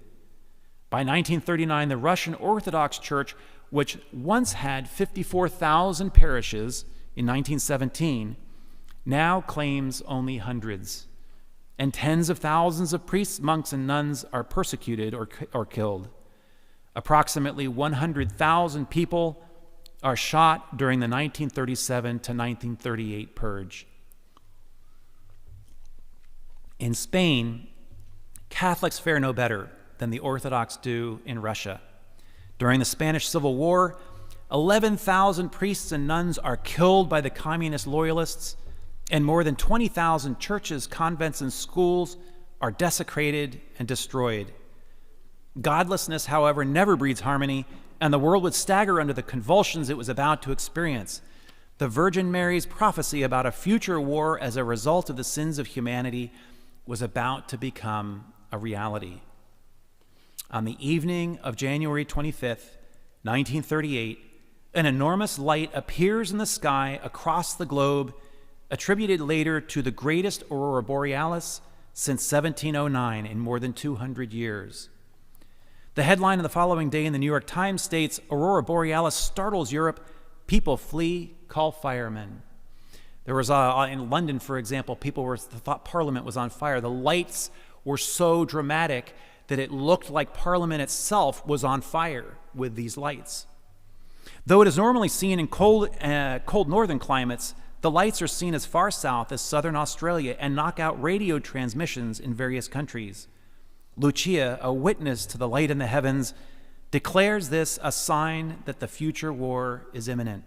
By 1939, the Russian Orthodox Church, which once had 54,000 parishes in 1917, now claims only hundreds, and tens of thousands of priests, monks, and nuns are persecuted or killed. Approximately 100,000 people are shot during the 1937 to 1938 purge. In Spain, Catholics fare no better than the Orthodox do in Russia. During the Spanish Civil War, 11,000 priests and nuns are killed by the communist loyalists, and more than 20,000 churches, convents, and schools are desecrated and destroyed. Godlessness, however, never breeds harmony, and the world would stagger under the convulsions it was about to experience. The Virgin Mary's prophecy about a future war as a result of the sins of humanity was about to become a reality. On the evening of January 25th, 1938, an enormous light appears in the sky across the globe, attributed later to the greatest aurora borealis since 1709 in more than 200 years. The headline of the following day in the New York Times states, "Aurora borealis startles Europe. People flee, call firemen." There was, in London, for example, thought Parliament was on fire. The lights were so dramatic that it looked like Parliament itself was on fire with these lights. Though it is normally seen in cold northern climates, the lights are seen as far south as southern Australia and knock out radio transmissions in various countries. Lucia, a witness to the light in the heavens, declares this a sign that the future war is imminent.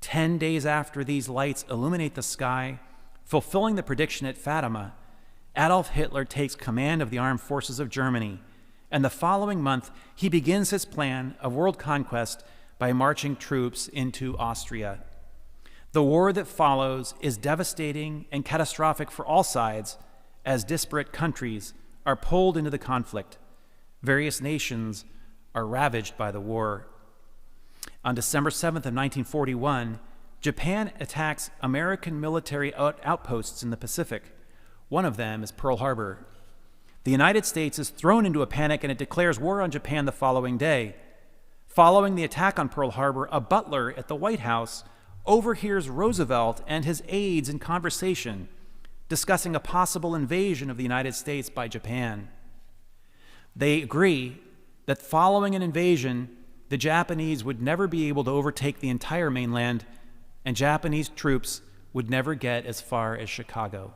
10 days after these lights illuminate the sky, fulfilling the prediction at Fatima, Adolf Hitler takes command of the armed forces of Germany, and the following month he begins his plan of world conquest by marching troops into Austria. The war that follows is devastating and catastrophic for all sides as disparate countries are pulled into the conflict. Various nations are ravaged by the war. On December 7th of 1941, Japan attacks American military outposts in the Pacific. One of them is Pearl Harbor. The United States is thrown into a panic and it declares war on Japan the following day. Following the attack on Pearl Harbor, a butler at the White House overhears Roosevelt and his aides in conversation discussing a possible invasion of the United States by Japan. They agree that following an invasion, the Japanese would never be able to overtake the entire mainland, and Japanese troops would never get as far as Chicago.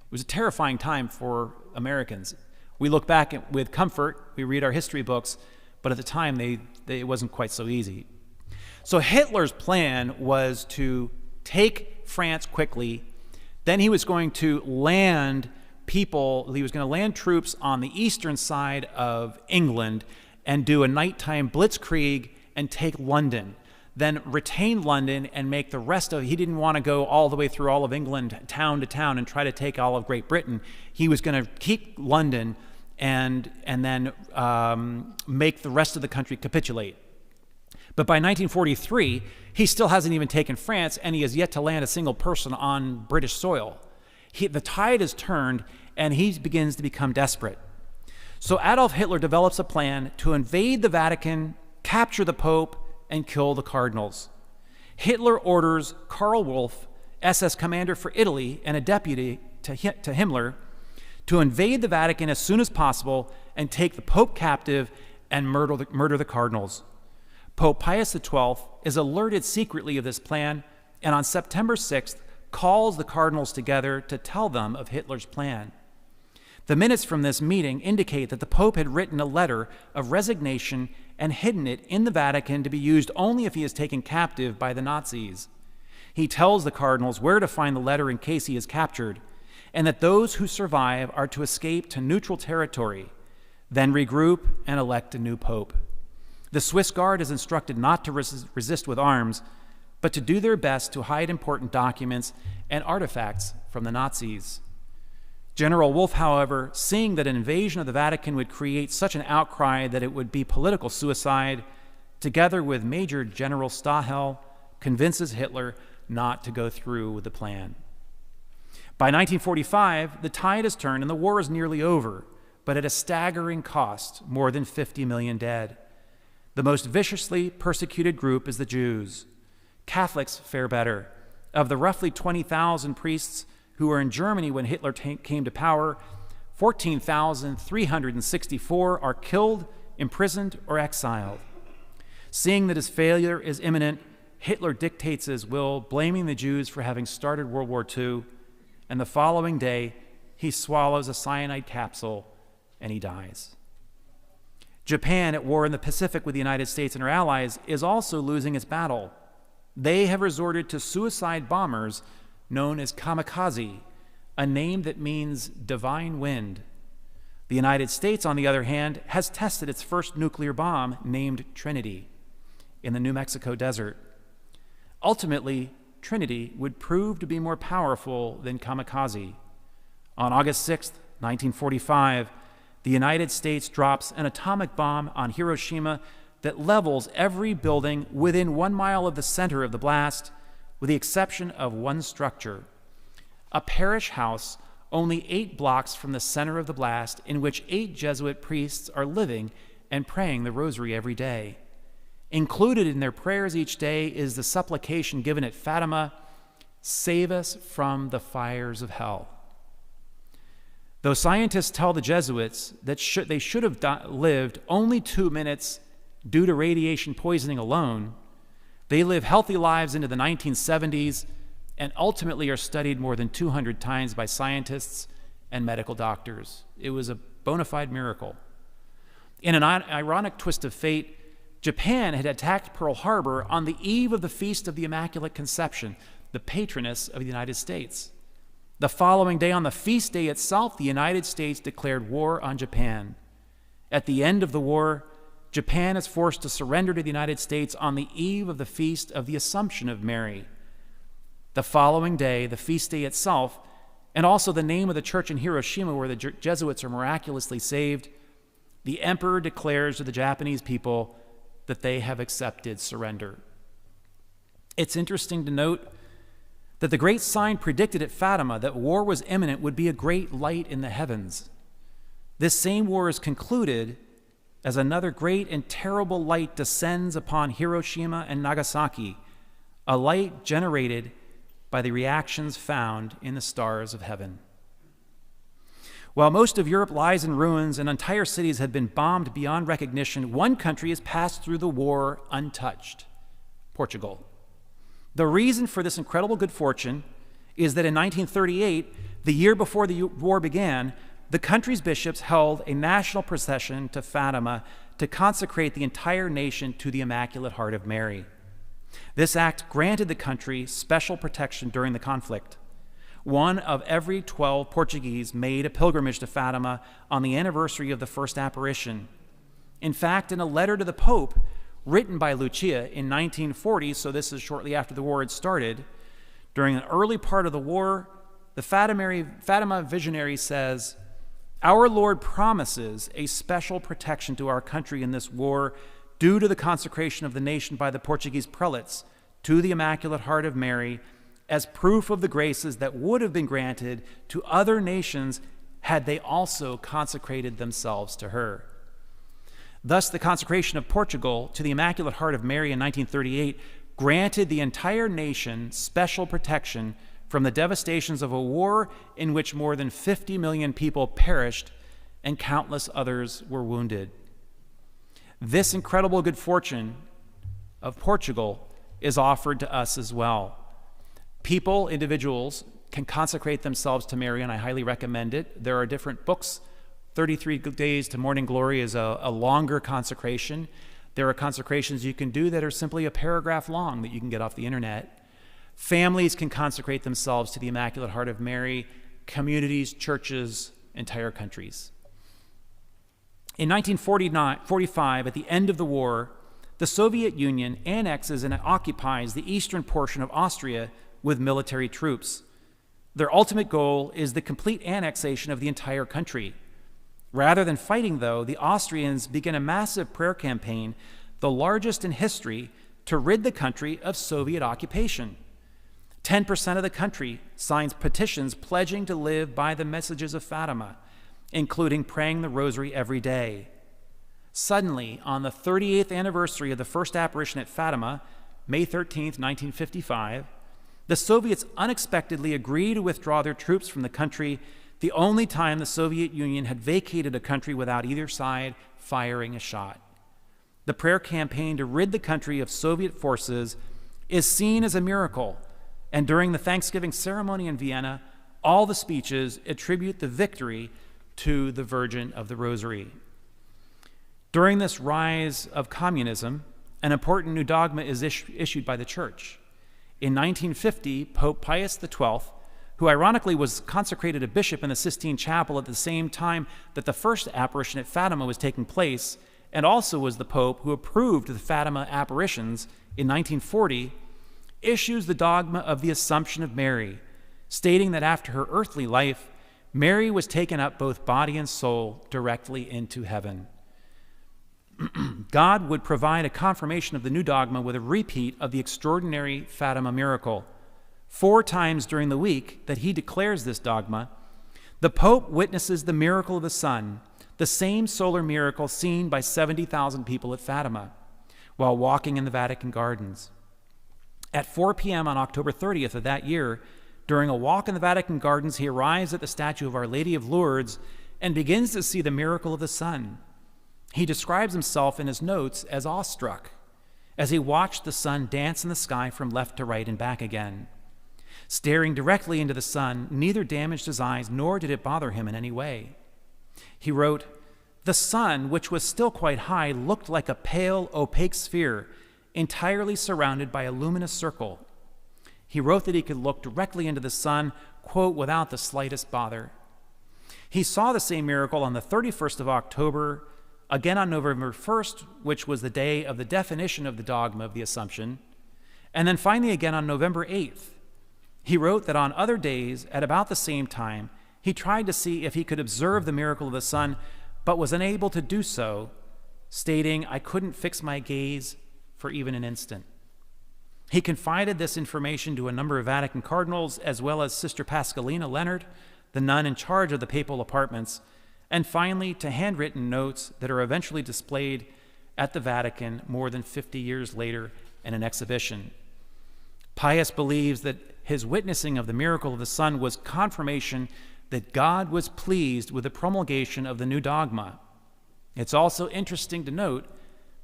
It was a terrifying time for Americans. We look back with comfort, we read our history books, but at the time it wasn't quite so easy. So Hitler's plan was to take France quickly, then he was going to land troops on the eastern side of England and do a nighttime blitzkrieg and take London, then retain London and make the rest of it. He didn't want to go all the way through all of England, town to town, and try to take all of Great Britain. He was going to keep London and then make the rest of the country capitulate. But by 1943, he still hasn't even taken France, and he has yet to land a single person on British soil. The tide has turned, and he begins to become desperate. So Adolf Hitler develops a plan to invade the Vatican, capture the Pope, and kill the cardinals. Hitler orders Karl Wolff, SS commander for Italy and a deputy to Himmler, to invade the Vatican as soon as possible and take the Pope captive and murder the cardinals. Pope Pius XII is alerted secretly of this plan, and on September 6th calls the cardinals together to tell them of Hitler's plan. The minutes from this meeting indicate that the Pope had written a letter of resignation and hidden it in the Vatican to be used only if he is taken captive by the Nazis. He tells the cardinals where to find the letter in case he is captured, and that those who survive are to escape to neutral territory, then regroup and elect a new pope. The Swiss Guard is instructed not to resist with arms, but to do their best to hide important documents and artifacts from the Nazis. General Wolff, however, seeing that an invasion of the Vatican would create such an outcry that it would be political suicide, together with Major General Stahel, convinces Hitler not to go through with the plan. By 1945, the tide has turned and the war is nearly over, but at a staggering cost, more than 50 million dead. The most viciously persecuted group is the Jews. Catholics fare better. Of the roughly 20,000 priests who were in Germany when Hitler came to power, 14,364 are killed, imprisoned, or exiled. Seeing that his failure is imminent, Hitler dictates his will, blaming the Jews for having started World War II, and the following day, he swallows a cyanide capsule and he dies. Japan, at war in the Pacific with the United States and her allies, is also losing its battle. They have resorted to suicide bombers known as kamikaze, a name that means divine wind. The United States, on the other hand, has tested its first nuclear bomb named Trinity in the New Mexico desert. Ultimately, Trinity would prove to be more powerful than kamikaze. On August 6, 1945, the United States drops an atomic bomb on Hiroshima that levels every building within 1 mile of the center of the blast, with the exception of one structure, a parish house only 8 blocks from the center of the blast, in which 8 Jesuit priests are living and praying the rosary every day. Included in their prayers each day is the supplication given at Fatima, "Save us from the fires of hell." Though scientists tell the Jesuits that they should have lived only 2 minutes due to radiation poisoning alone, they live healthy lives into the 1970s and ultimately are studied more than 200 times by scientists and medical doctors. It was a bona fide miracle. In an ironic twist of fate, Japan had attacked Pearl Harbor on the eve of the Feast of the Immaculate Conception, the patroness of the United States. The following day, on the feast day itself, the United States declared war on Japan. At the end of the war, Japan is forced to surrender to the United States on the eve of the Feast of the Assumption of Mary. The following day, the feast day itself, and also the name of the church in Hiroshima where the Jesuits are miraculously saved, the emperor declares to the Japanese people that they have accepted surrender. It's interesting to note that the great sign predicted at Fatima that war was imminent would be a great light in the heavens. This same war is concluded as another great and terrible light descends upon Hiroshima and Nagasaki, a light generated by the reactions found in the stars of heaven. While most of Europe lies in ruins and entire cities have been bombed beyond recognition, one country has passed through the war untouched: Portugal. The reason for this incredible good fortune is that in 1938, the year before the war began, the country's bishops held a national procession to Fatima to consecrate the entire nation to the Immaculate Heart of Mary. This act granted the country special protection during the conflict. 1 of every 12 Portuguese made a pilgrimage to Fatima on the anniversary of the first apparition. In fact, in a letter to the Pope, written by Lucia in 1940, so this is shortly after the war had started, during an early part of the war, the Fatima visionary says, "Our Lord promises a special protection to our country in this war due to the consecration of the nation by the Portuguese prelates to the Immaculate Heart of Mary as proof of the graces that would have been granted to other nations had they also consecrated themselves to her." Thus, the consecration of Portugal to the Immaculate Heart of Mary in 1938 granted the entire nation special protection from the devastations of a war in which more than 50 million people perished and countless others were wounded. This incredible good fortune of Portugal is offered to us as well. People, individuals, can consecrate themselves to Mary, and I highly recommend it. There are different books. 33 Days to Morning Glory is a longer consecration. There are consecrations you can do that are simply a paragraph long that you can get off the internet. Families can consecrate themselves to the Immaculate Heart of Mary, communities, churches, entire countries. In 1945, at the end of the war, the Soviet Union annexes and occupies the eastern portion of Austria with military troops. Their ultimate goal is the complete annexation of the entire country. Rather than fighting, though, the Austrians begin a massive prayer campaign, the largest in history, to rid the country of Soviet occupation. 10% of the country signs petitions pledging to live by the messages of Fatima, including praying the rosary every day. Suddenly, on the 38th anniversary of the first apparition at Fatima, May 13th, 1955, the Soviets unexpectedly agreed to withdraw their troops from the country, the only time the Soviet Union had vacated a country without either side firing a shot. The prayer campaign to rid the country of Soviet forces is seen as a miracle, and during the Thanksgiving ceremony in Vienna, all the speeches attribute the victory to the Virgin of the Rosary. During this rise of communism, an important new dogma is issued by the Church. In 1950, Pope Pius XII, who ironically was consecrated a bishop in the Sistine Chapel at the same time that the first apparition at Fatima was taking place, and also was the Pope who approved the Fatima apparitions in 1940, issues the dogma of the Assumption of Mary, stating that after her earthly life, Mary was taken up both body and soul directly into heaven. God would provide a confirmation of the new dogma with a repeat of the extraordinary Fatima miracle. 4 times during the week that he declares this dogma, the Pope witnesses the miracle of the sun, the same solar miracle seen by 70,000 people at Fatima while walking in the Vatican gardens. At 4 p.m. on October 30th of that year, during a walk in the Vatican gardens, he arrives at the statue of Our Lady of Lourdes and begins to see the miracle of the sun. He describes himself in his notes as awestruck as he watched the sun dance in the sky from left to right and back again. Staring directly into the sun neither damaged his eyes nor did it bother him in any way. He wrote, "The sun, which was still quite high, looked like a pale, opaque sphere, entirely surrounded by a luminous circle." He wrote that he could look directly into the sun, quote, without the slightest bother. He saw the same miracle on the 31st of October, again on November 1st, which was the day of the definition of the dogma of the Assumption, and then finally again on November 8th. He wrote that on other days, at about the same time, he tried to see if he could observe the miracle of the sun, but was unable to do so, stating, "I couldn't fix my gaze for even an instant." He confided this information to a number of Vatican cardinals, as well as Sister Pascalina Leonard, the nun in charge of the papal apartments, and finally to handwritten notes that are eventually displayed at the Vatican more than 50 years later in an exhibition. Pius believes that his witnessing of the miracle of the sun was confirmation that God was pleased with the promulgation of the new dogma. It's also interesting to note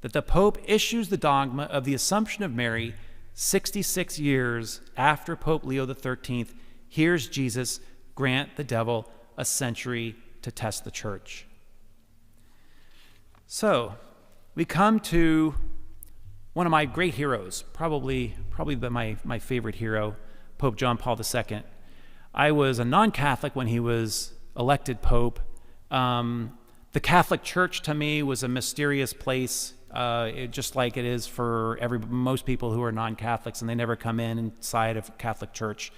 that the Pope issues the dogma of the Assumption of Mary 66 years after Pope Leo XIII hears Jesus grant the devil a century to test the church. So, we come to one of my great heroes, probably my favorite hero, Pope John Paul II. I was a non-Catholic when he was elected Pope. The Catholic Church to me was a mysterious place, just like it is for most people who are non-Catholics, and they never come inside of Catholic Church.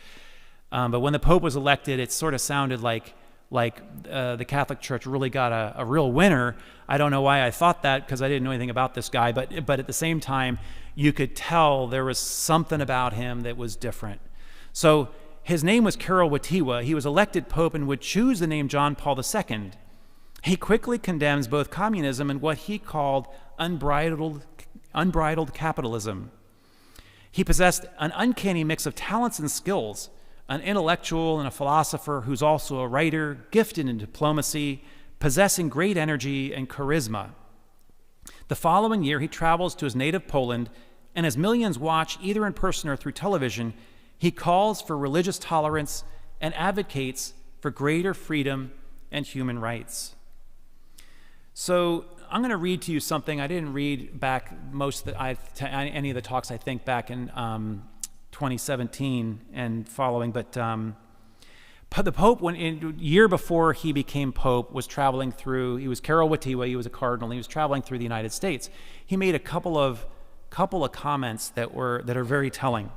But when the Pope was elected, it sort of sounded like the Catholic Church really got a real winner. I don't know why I thought that, because I didn't know anything about this guy, but at the same time, you could tell there was something about him that was different. So his name was Karol Wojtyła. He was elected Pope and would choose the name John Paul II. He quickly condemns both communism and what he called unbridled capitalism. He possessed an uncanny mix of talents and skills, an intellectual and a philosopher who's also a writer, gifted in diplomacy, possessing great energy and charisma. The following year, he travels to his native Poland, and as millions watch, either in person or through television, he calls for religious tolerance and advocates for greater freedom and human rights. So I'm going to read to you something. I didn't read back any of the talks, I think, back in 2017 and following, but the Pope, year before he became Pope, was traveling through, he was Karol Wojtyła, he was a cardinal, he was traveling through the United States. He made a couple of comments that are very telling.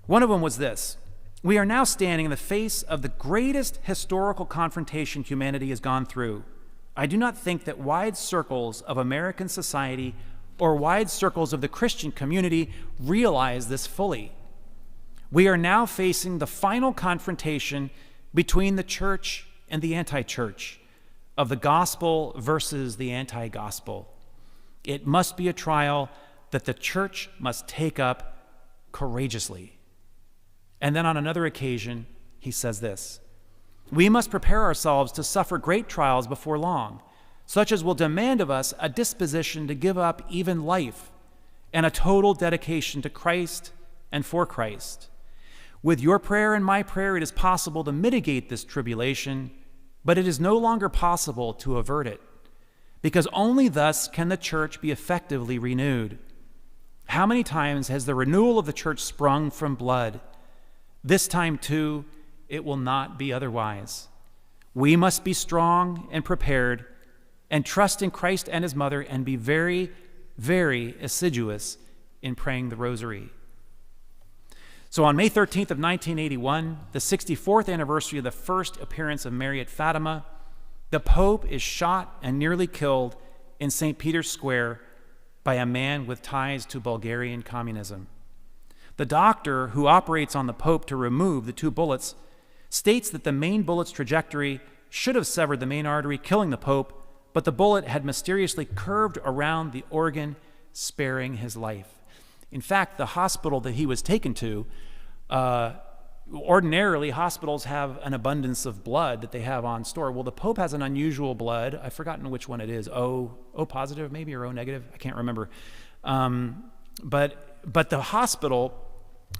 One of them was this: "We are now standing in the face of the greatest historical confrontation humanity has gone through. I do not think that wide circles of American society or wide circles of the Christian community realize this fully. We are now facing the final confrontation between the church and the anti-church, of the gospel versus the anti-gospel. It must be a trial that the church must take up courageously." And then on another occasion, he says this: "We must prepare ourselves to suffer great trials before long, such as will demand of us a disposition to give up even life and a total dedication to Christ and for Christ. With your prayer and my prayer, it is possible to mitigate this tribulation, but it is no longer possible to avert it, because only thus can the church be effectively renewed. How many times has the renewal of the church sprung from blood? This time, too, it will not be otherwise. We must be strong and prepared and trust in Christ and his mother and be very, very assiduous in praying the rosary." So on May 13th of 1981, the 64th anniversary of the first appearance of Mary at Fatima, the Pope is shot and nearly killed in St. Peter's Square by a man with ties to Bulgarian communism. The doctor who operates on the Pope to remove the 2 bullets states that the main bullet's trajectory should have severed the main artery, killing the Pope, but the bullet had mysteriously curved around the organ, sparing his life. In fact, the hospital that he was taken to, ordinarily hospitals have an abundance of blood that they have on store. Well, the Pope has an unusual blood. I've forgotten which one it is. O positive maybe, or O negative? I can't remember. But the hospital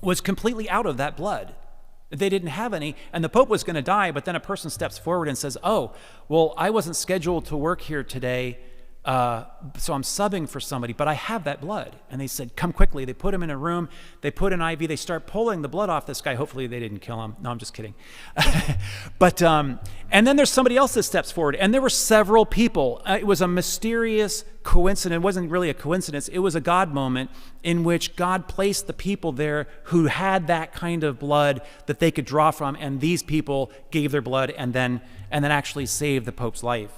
was completely out of that blood. They didn't have any, and the Pope was going to die, but then a person steps forward and says, "Oh, well, I wasn't scheduled to work here today, so I'm subbing for somebody, but I have that blood." And they said, "Come quickly." They put him in a room, they put an IV, they start pulling the blood off this guy. Hopefully they didn't kill him. No, I'm just kidding. And then there's somebody else that steps forward, and there were several people. It was a mysterious coincidence. It wasn't really a coincidence. It was a God moment in which God placed the people there who had that kind of blood that they could draw from, and these people gave their blood and then actually saved the Pope's life.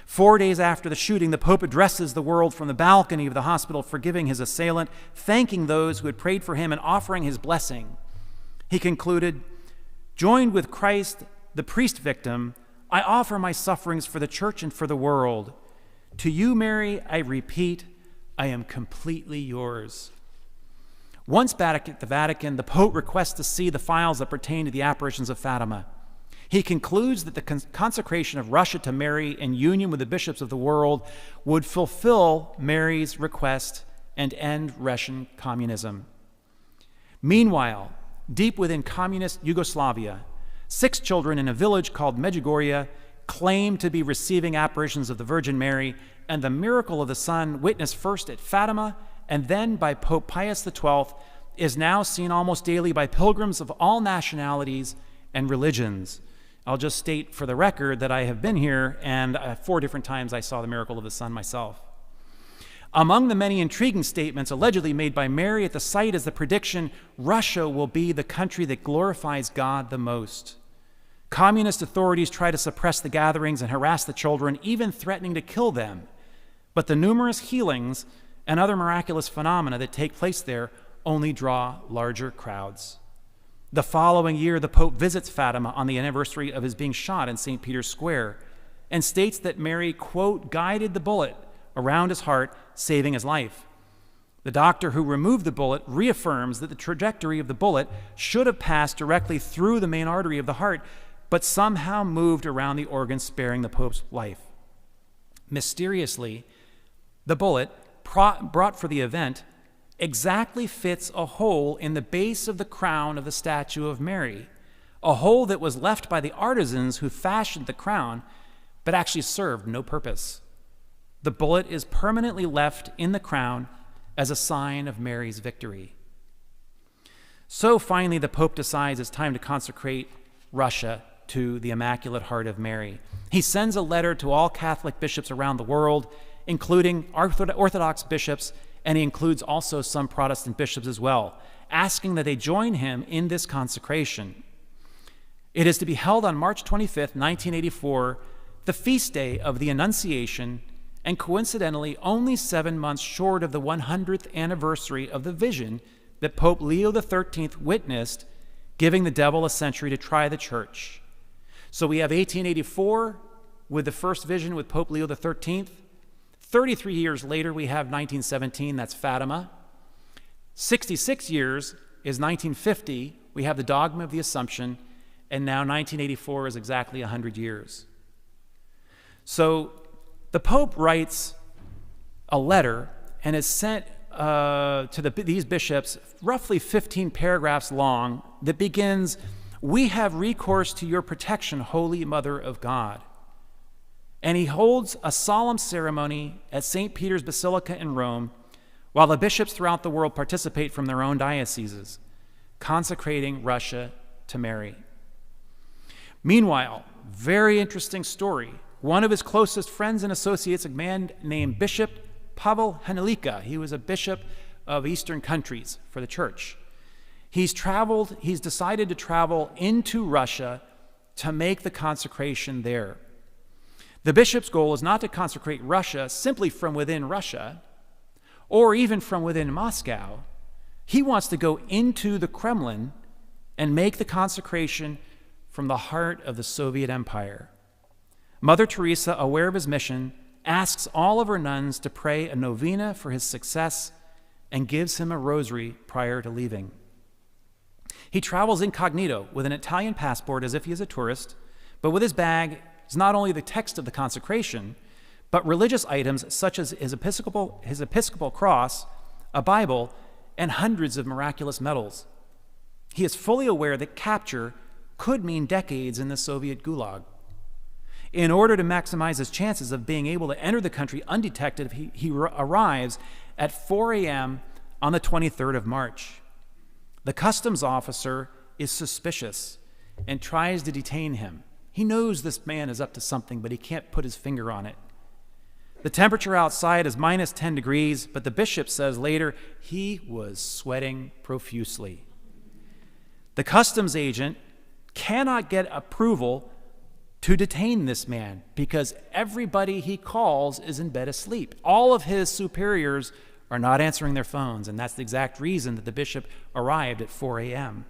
4 days after the shooting, the Pope addresses the world from the balcony of the hospital, forgiving his assailant, thanking those who had prayed for him, and offering his blessing. He concluded, "Joined with Christ, the priest victim, I offer my sufferings for the church and for the world. To you, Mary, I repeat, I am completely yours." Once back at the Vatican, the Pope requests to see the files that pertain to the apparitions of Fatima. He concludes that the consecration of Russia to Mary in union with the bishops of the world would fulfill Mary's request and end Russian communism. Meanwhile, deep within communist Yugoslavia, 6 children in a village called Medjugorje claim to be receiving apparitions of the Virgin Mary, and the miracle of the Son, witnessed first at Fatima and then by Pope Pius XII, is now seen almost daily by pilgrims of all nationalities and religions. I'll just state for the record that I have been here, and 4 different times I saw the miracle of the Son myself. Among the many intriguing statements allegedly made by Mary at the site is the prediction, Russia will be the country that glorifies God the most. Communist authorities try to suppress the gatherings and harass the children, even threatening to kill them. But the numerous healings and other miraculous phenomena that take place there only draw larger crowds. The following year, the Pope visits Fatima on the anniversary of his being shot in St. Peter's Square and states that Mary, quote, guided the bullet around his heart, saving his life. The doctor who removed the bullet reaffirms that the trajectory of the bullet should have passed directly through the main artery of the heart, but somehow moved around the organ, sparing the Pope's life. Mysteriously, the bullet brought for the event exactly fits a hole in the base of the crown of the statue of Mary, a hole that was left by the artisans who fashioned the crown, but actually served no purpose. The bullet is permanently left in the crown as a sign of Mary's victory. So finally, the Pope decides it's time to consecrate Russia to the Immaculate Heart of Mary. He sends a letter to all Catholic bishops around the world, including Orthodox bishops, and he includes also some Protestant bishops as well, asking that they join him in this consecration. It is to be held on March 25th, 1984, the feast day of the Annunciation, and coincidentally only 7 months short of the 100th anniversary of the vision that Pope Leo XIII witnessed, giving the devil a century to try the church. So we have 1884 with the first vision with Pope Leo XIII. 33 years later, we have 1917, that's Fatima. 66 years is 1950, we have the dogma of the Assumption, and now 1984 is exactly 100 years. So the Pope writes a letter and is sent to these bishops, roughly 15 paragraphs long, that begins, "We have recourse to your protection, Holy Mother of God." And he holds a solemn ceremony at St. Peter's Basilica in Rome, while the bishops throughout the world participate from their own dioceses, consecrating Russia to Mary. Meanwhile, very interesting story. One of his closest friends and associates, a man named Bishop Pavel Hanelika. He was a bishop of Eastern countries for the church. He's decided to travel into Russia to make the consecration there. The bishop's goal is not to consecrate Russia simply from within Russia or even from within Moscow. He wants to go into the Kremlin and make the consecration from the heart of the Soviet Empire. Mother Teresa, aware of his mission, asks all of her nuns to pray a novena for his success and gives him a rosary prior to leaving. He travels incognito with an Italian passport as if he is a tourist, but with his bag is not only the text of the consecration, but religious items such as his episcopal cross, a Bible, and hundreds of miraculous medals. He is fully aware that capture could mean decades in the Soviet gulag. In order to maximize his chances of being able to enter the country undetected, he arrives at 4 a.m. on the 23rd of March. The customs officer is suspicious and tries to detain him. He knows this man is up to something, but he can't put his finger on it. The temperature outside is minus 10 degrees, but the bishop says later he was sweating profusely. The customs agent cannot get approval to detain this man because everybody he calls is in bed asleep. All of his superiors are not answering their phones, and that's the exact reason that the bishop arrived at 4 a.m.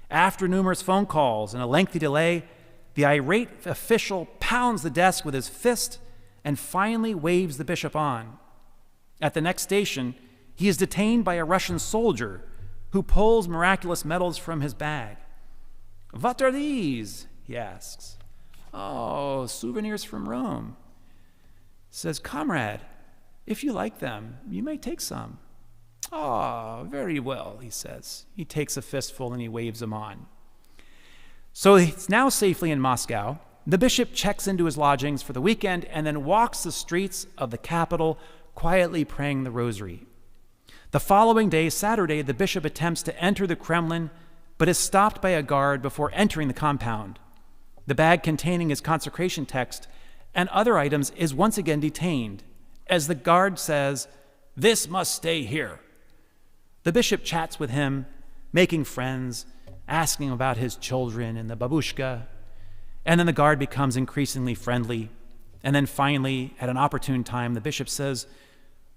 After numerous phone calls and a lengthy delay, the irate official pounds the desk with his fist and finally waves the bishop on. At the next station, he is detained by a Russian soldier who pulls miraculous medals from his bag. "What are these?" he asks. "Oh, souvenirs from Rome." Says, "Comrade, if you like them, you may take some." "Oh, very well," he says. He takes a fistful and he waves them on. So he's now safely in Moscow. The bishop checks into his lodgings for the weekend and then walks the streets of the capital, quietly praying the rosary. The following day, Saturday, the bishop attempts to enter the Kremlin, but is stopped by a guard before entering the compound. The bag containing his consecration text and other items is once again detained, as the guard says, "This must stay here." The bishop chats with him, making friends, asking about his children and the babushka, and then the guard becomes increasingly friendly. And then finally, at an opportune time, the bishop says,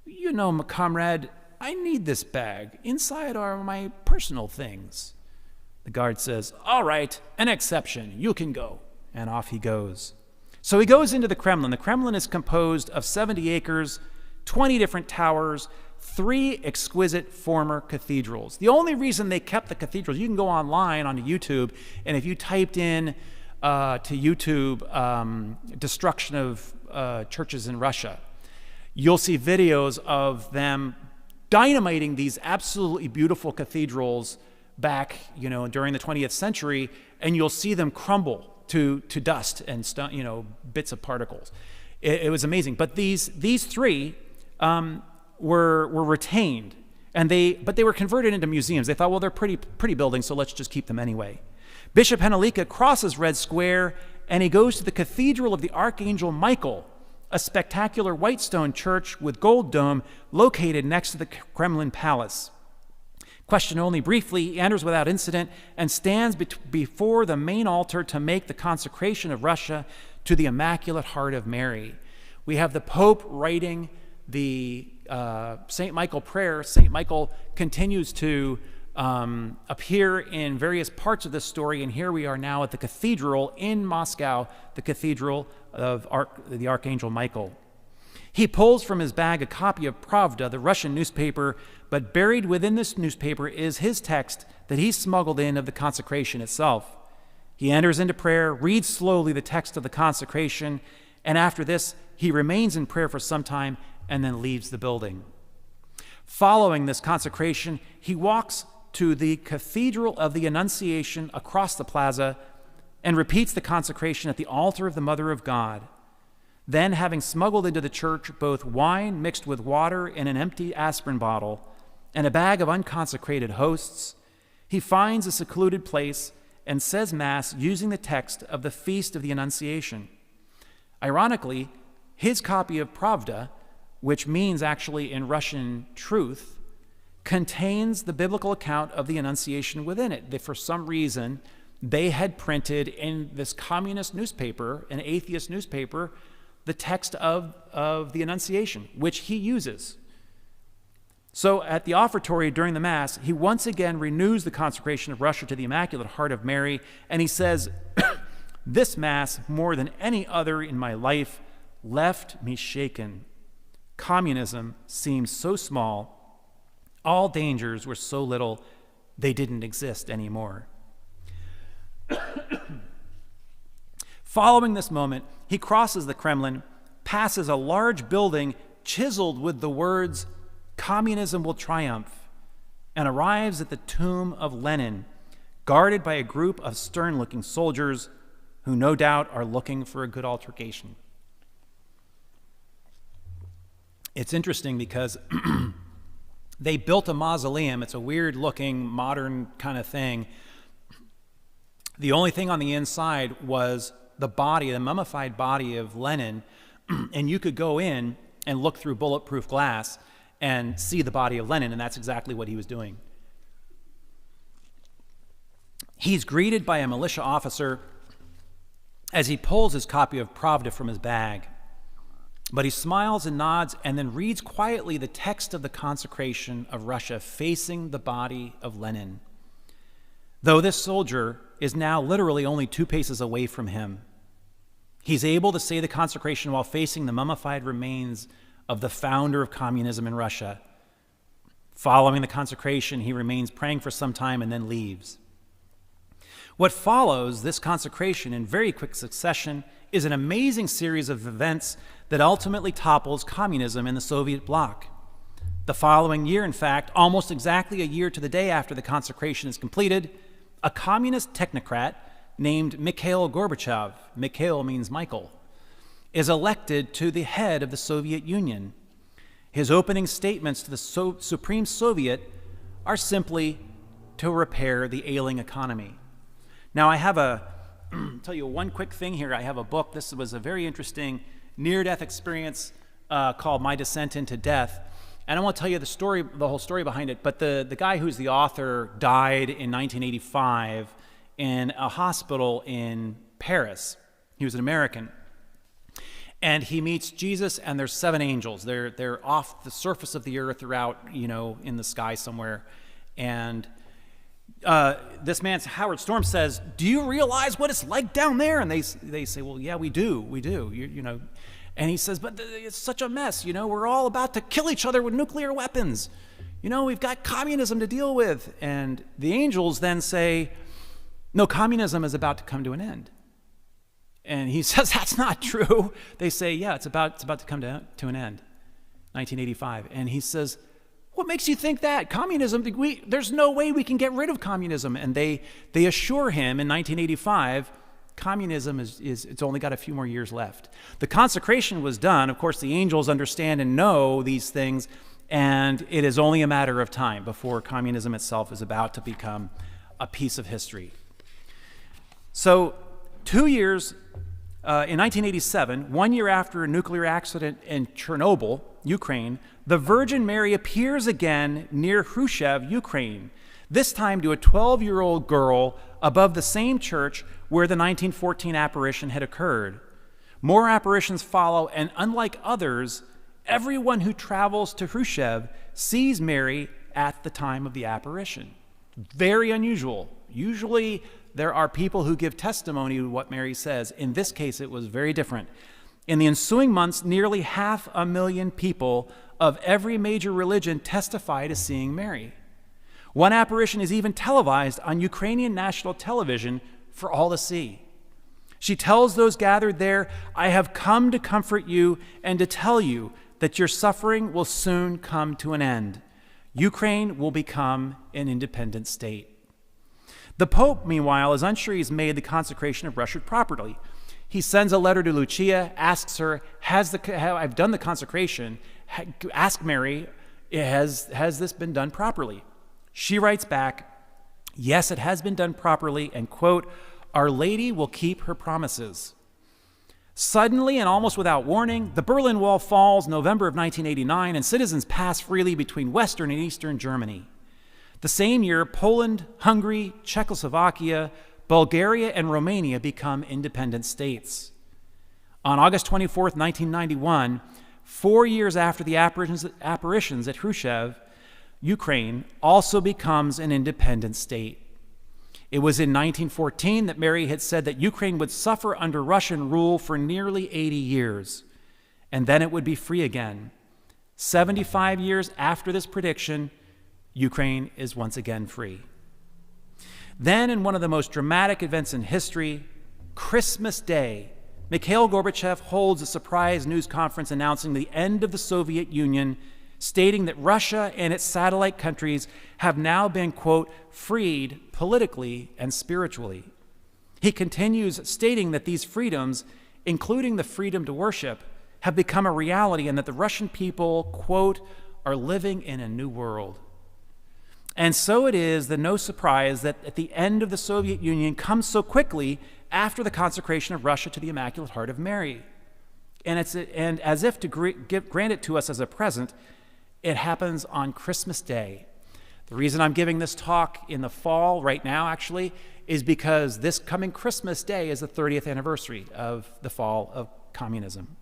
"You know, comrade, I need this bag. Inside are my personal things." The guard says, "All right, an exception. You can go." And off he goes. So he goes into the Kremlin. The Kremlin is composed of 70 acres, 20 different towers, 3 exquisite former cathedrals. The only reason they kept the cathedrals, you can go online onto YouTube, and if you typed in to YouTube destruction of churches in Russia, you'll see videos of them dynamiting these absolutely beautiful cathedrals back, during the 20th century, and you'll see them crumble to dust and bits of particles. It was amazing. But these 3 were retained, but they were converted into museums. They thought, well, they're pretty buildings, so let's just keep them anyway. Bishop Henelika crosses Red Square, and he goes to the Cathedral of the Archangel Michael, a spectacular white stone church with gold dome located next to the Kremlin Palace. Questioned only briefly, he enters without incident and stands before the main altar to make the consecration of Russia to the Immaculate Heart of Mary. We have the Pope writing the St. Michael prayer. St. Michael continues to appear in various parts of this story, and here we are now at the cathedral in Moscow, the Cathedral of the Archangel Michael. He pulls from his bag a copy of Pravda, the Russian newspaper, but buried within this newspaper is his text that he smuggled in of the consecration itself. He enters into prayer, reads slowly the text of the consecration, and after this, he remains in prayer for some time and then leaves the building. Following this consecration, he walks to the Cathedral of the Annunciation across the plaza and repeats the consecration at the altar of the Mother of God. Then, having smuggled into the church both wine mixed with water in an empty aspirin bottle and a bag of unconsecrated hosts, he finds a secluded place and says Mass using the text of the Feast of the Annunciation. Ironically, his copy of Pravda, which means actually in Russian truth, contains the biblical account of the Annunciation within it. That for some reason, they had printed in this communist newspaper, an atheist newspaper, the text of the Annunciation, which he uses. So at the offertory during the Mass, he once again renews the consecration of Russia to the Immaculate Heart of Mary, and he says, "This Mass, more than any other in my life, left me shaken. Communism seemed so small. All dangers were so little, they didn't exist anymore." Following this moment, he crosses the Kremlin, passes a large building chiseled with the words, "Communism will triumph," and arrives at the tomb of Lenin, guarded by a group of stern-looking soldiers who no doubt are looking for a good altercation. It's interesting because they built a mausoleum. It's a weird-looking, modern kind of thing. The only thing on the inside was the body, the mummified body of Lenin, and you could go in and look through bulletproof glass and see the body of Lenin, and that's exactly what he was doing. He's greeted by a militia officer as he pulls his copy of Pravda from his bag, but he smiles and nods and then reads quietly the text of the consecration of Russia facing the body of Lenin, though this soldier is now literally only 2 paces away from him. He's able to say the consecration while facing the mummified remains of the founder of communism in Russia. Following the consecration, he remains praying for some time and then leaves. What follows this consecration in very quick succession is an amazing series of events that ultimately topples communism in the Soviet bloc. The following year, in fact, almost exactly a year to the day after the consecration is completed, a communist technocrat named Mikhail Gorbachev, Mikhail means Michael, is elected to the head of the Soviet Union. His opening statements to the Supreme Soviet are simply to repair the ailing economy. Now I have tell you one quick thing here. I have a book. This was a very interesting near-death experience called My Descent into Death. And I won't tell you the whole story behind it, but the guy who's the author died in 1985 in a hospital in Paris. He was an American. And he meets Jesus, and there's 7 angels. They're off the surface of the earth. They're out, in the sky somewhere. And this man, Howard Storm, says, "Do you realize what it's like down there?" And they say, "Well, yeah, we do. And he says, but it's such a mess, we're all about to kill each other with nuclear weapons. We've got communism to deal with. And the angels then say, no, communism is about to come to an end. And he says, that's not true. They say, yeah, it's about to come to an end, 1985. And he says, what makes you think that? Communism, there's no way we can get rid of communism. And they assure him in 1985, communism it's only got a few more years left. The consecration was done. Of course, the angels understand and know these things, and it is only a matter of time before communism itself is about to become a piece of history. So 2 years, in 1987, 1 year after a nuclear accident in Chernobyl, Ukraine, the Virgin Mary appears again near Khrushchev, Ukraine, this time to a 12-year-old girl above the same church where the 1914 apparition had occurred. More apparitions follow, and unlike others, everyone who travels to Khrushchev sees Mary at the time of the apparition. Very unusual. Usually there are people who give testimony to what Mary says. In this case, it was very different. In the ensuing months, nearly 500,000 people of every major religion testify to seeing Mary. One apparition is even televised on Ukrainian national television for all to see. She tells those gathered there, I have come to comfort you and to tell you that your suffering will soon come to an end. Ukraine will become an independent state. The Pope, meanwhile, is unsure he's made the consecration of Russia properly. He sends a letter to Lucia, asks her, I've done the consecration. Ask Mary, has this been done properly? She writes back, yes, it has been done properly, and quote, Our Lady will keep her promises. Suddenly and almost without warning, the Berlin Wall falls November of 1989, and citizens pass freely between Western and Eastern Germany. The same year, Poland, Hungary, Czechoslovakia, Bulgaria, and Romania become independent states. On August 24th, 1991, 4 years after the apparitions at Khrushchev, Ukraine also becomes an independent state. It was in 1914 that Mary had said that Ukraine would suffer under Russian rule for nearly 80 years, and then it would be free again. 75 years after this prediction, Ukraine is once again free. Then, in one of the most dramatic events in history, Christmas Day, Mikhail Gorbachev holds a surprise news conference announcing the end of the Soviet Union, stating that Russia and its satellite countries have now been, quote, freed politically and spiritually. He continues stating that these freedoms, including the freedom to worship, have become a reality and that the Russian people, quote, are living in a new world. And so it is that no surprise that at the end of the Soviet Union comes so quickly after the consecration of Russia to the Immaculate Heart of Mary. And as if to grant it to us as a present, it happens on Christmas Day. The reason I'm giving this talk in the fall right now, actually, is because this coming Christmas Day is the 30th anniversary of the fall of communism.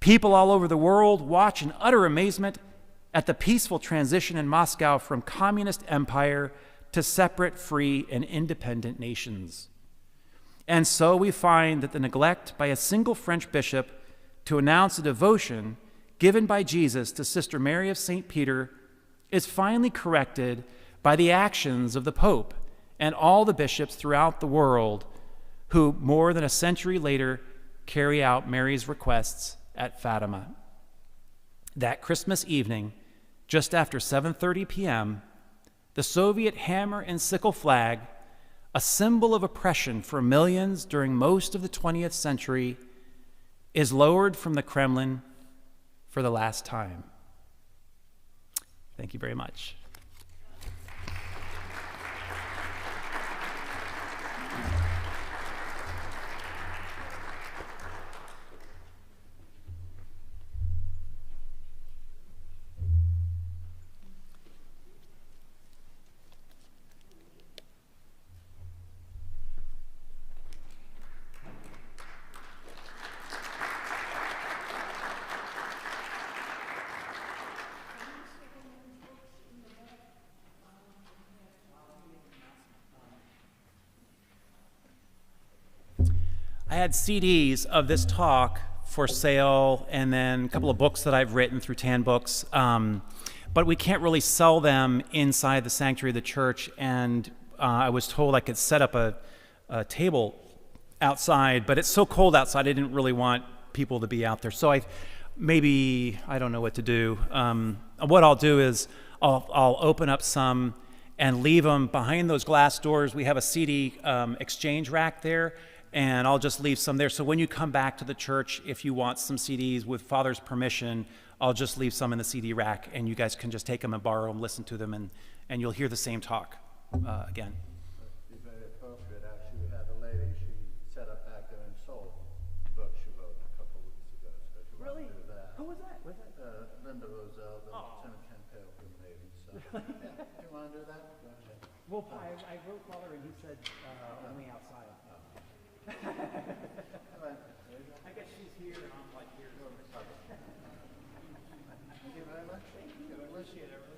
People all over the world watch in utter amazement at the peaceful transition in Moscow from communist empire to separate, free, and independent nations. And so we find that the neglect by a single French bishop to announce a devotion given by Jesus to Sister Mary of St. Peter is finally corrected by the actions of the Pope and all the bishops throughout the world who, more than a century later, carry out Mary's requests at Fatima. That Christmas evening, just after 7:30 p.m., the Soviet hammer and sickle flag, a symbol of oppression for millions during most of the 20th century, is lowered from the Kremlin for the last time. Thank you very much. I had CDs of this talk for sale, and then a couple of books that I've written through Tan Books. But we can't really sell them inside the sanctuary of the church. And I was told I could set up a table outside, but it's so cold outside, I didn't really want people to be out there. So I don't know what to do. What I'll do is I'll open up some and leave them behind those glass doors. We have a CD exchange rack there, and I'll just leave some there. So when you come back to the church, if you want some CDs with Father's permission, I'll just leave some in the CD rack, and you guys can just take them and borrow them, listen to them, and you'll hear the same talk again. It'd be very appropriate. Actually, we had a lady, she set up back there and sold books she wrote a couple of weeks ago. So if you want to do that. Who was that? Linda Roselle, the Tim Campbell lady. So, yeah, if you want to do that, go ahead. Well, I wrote Father, and he said only outside. I guess she's here, and I'm like here. Thank you very much. Thank you. I appreciate it.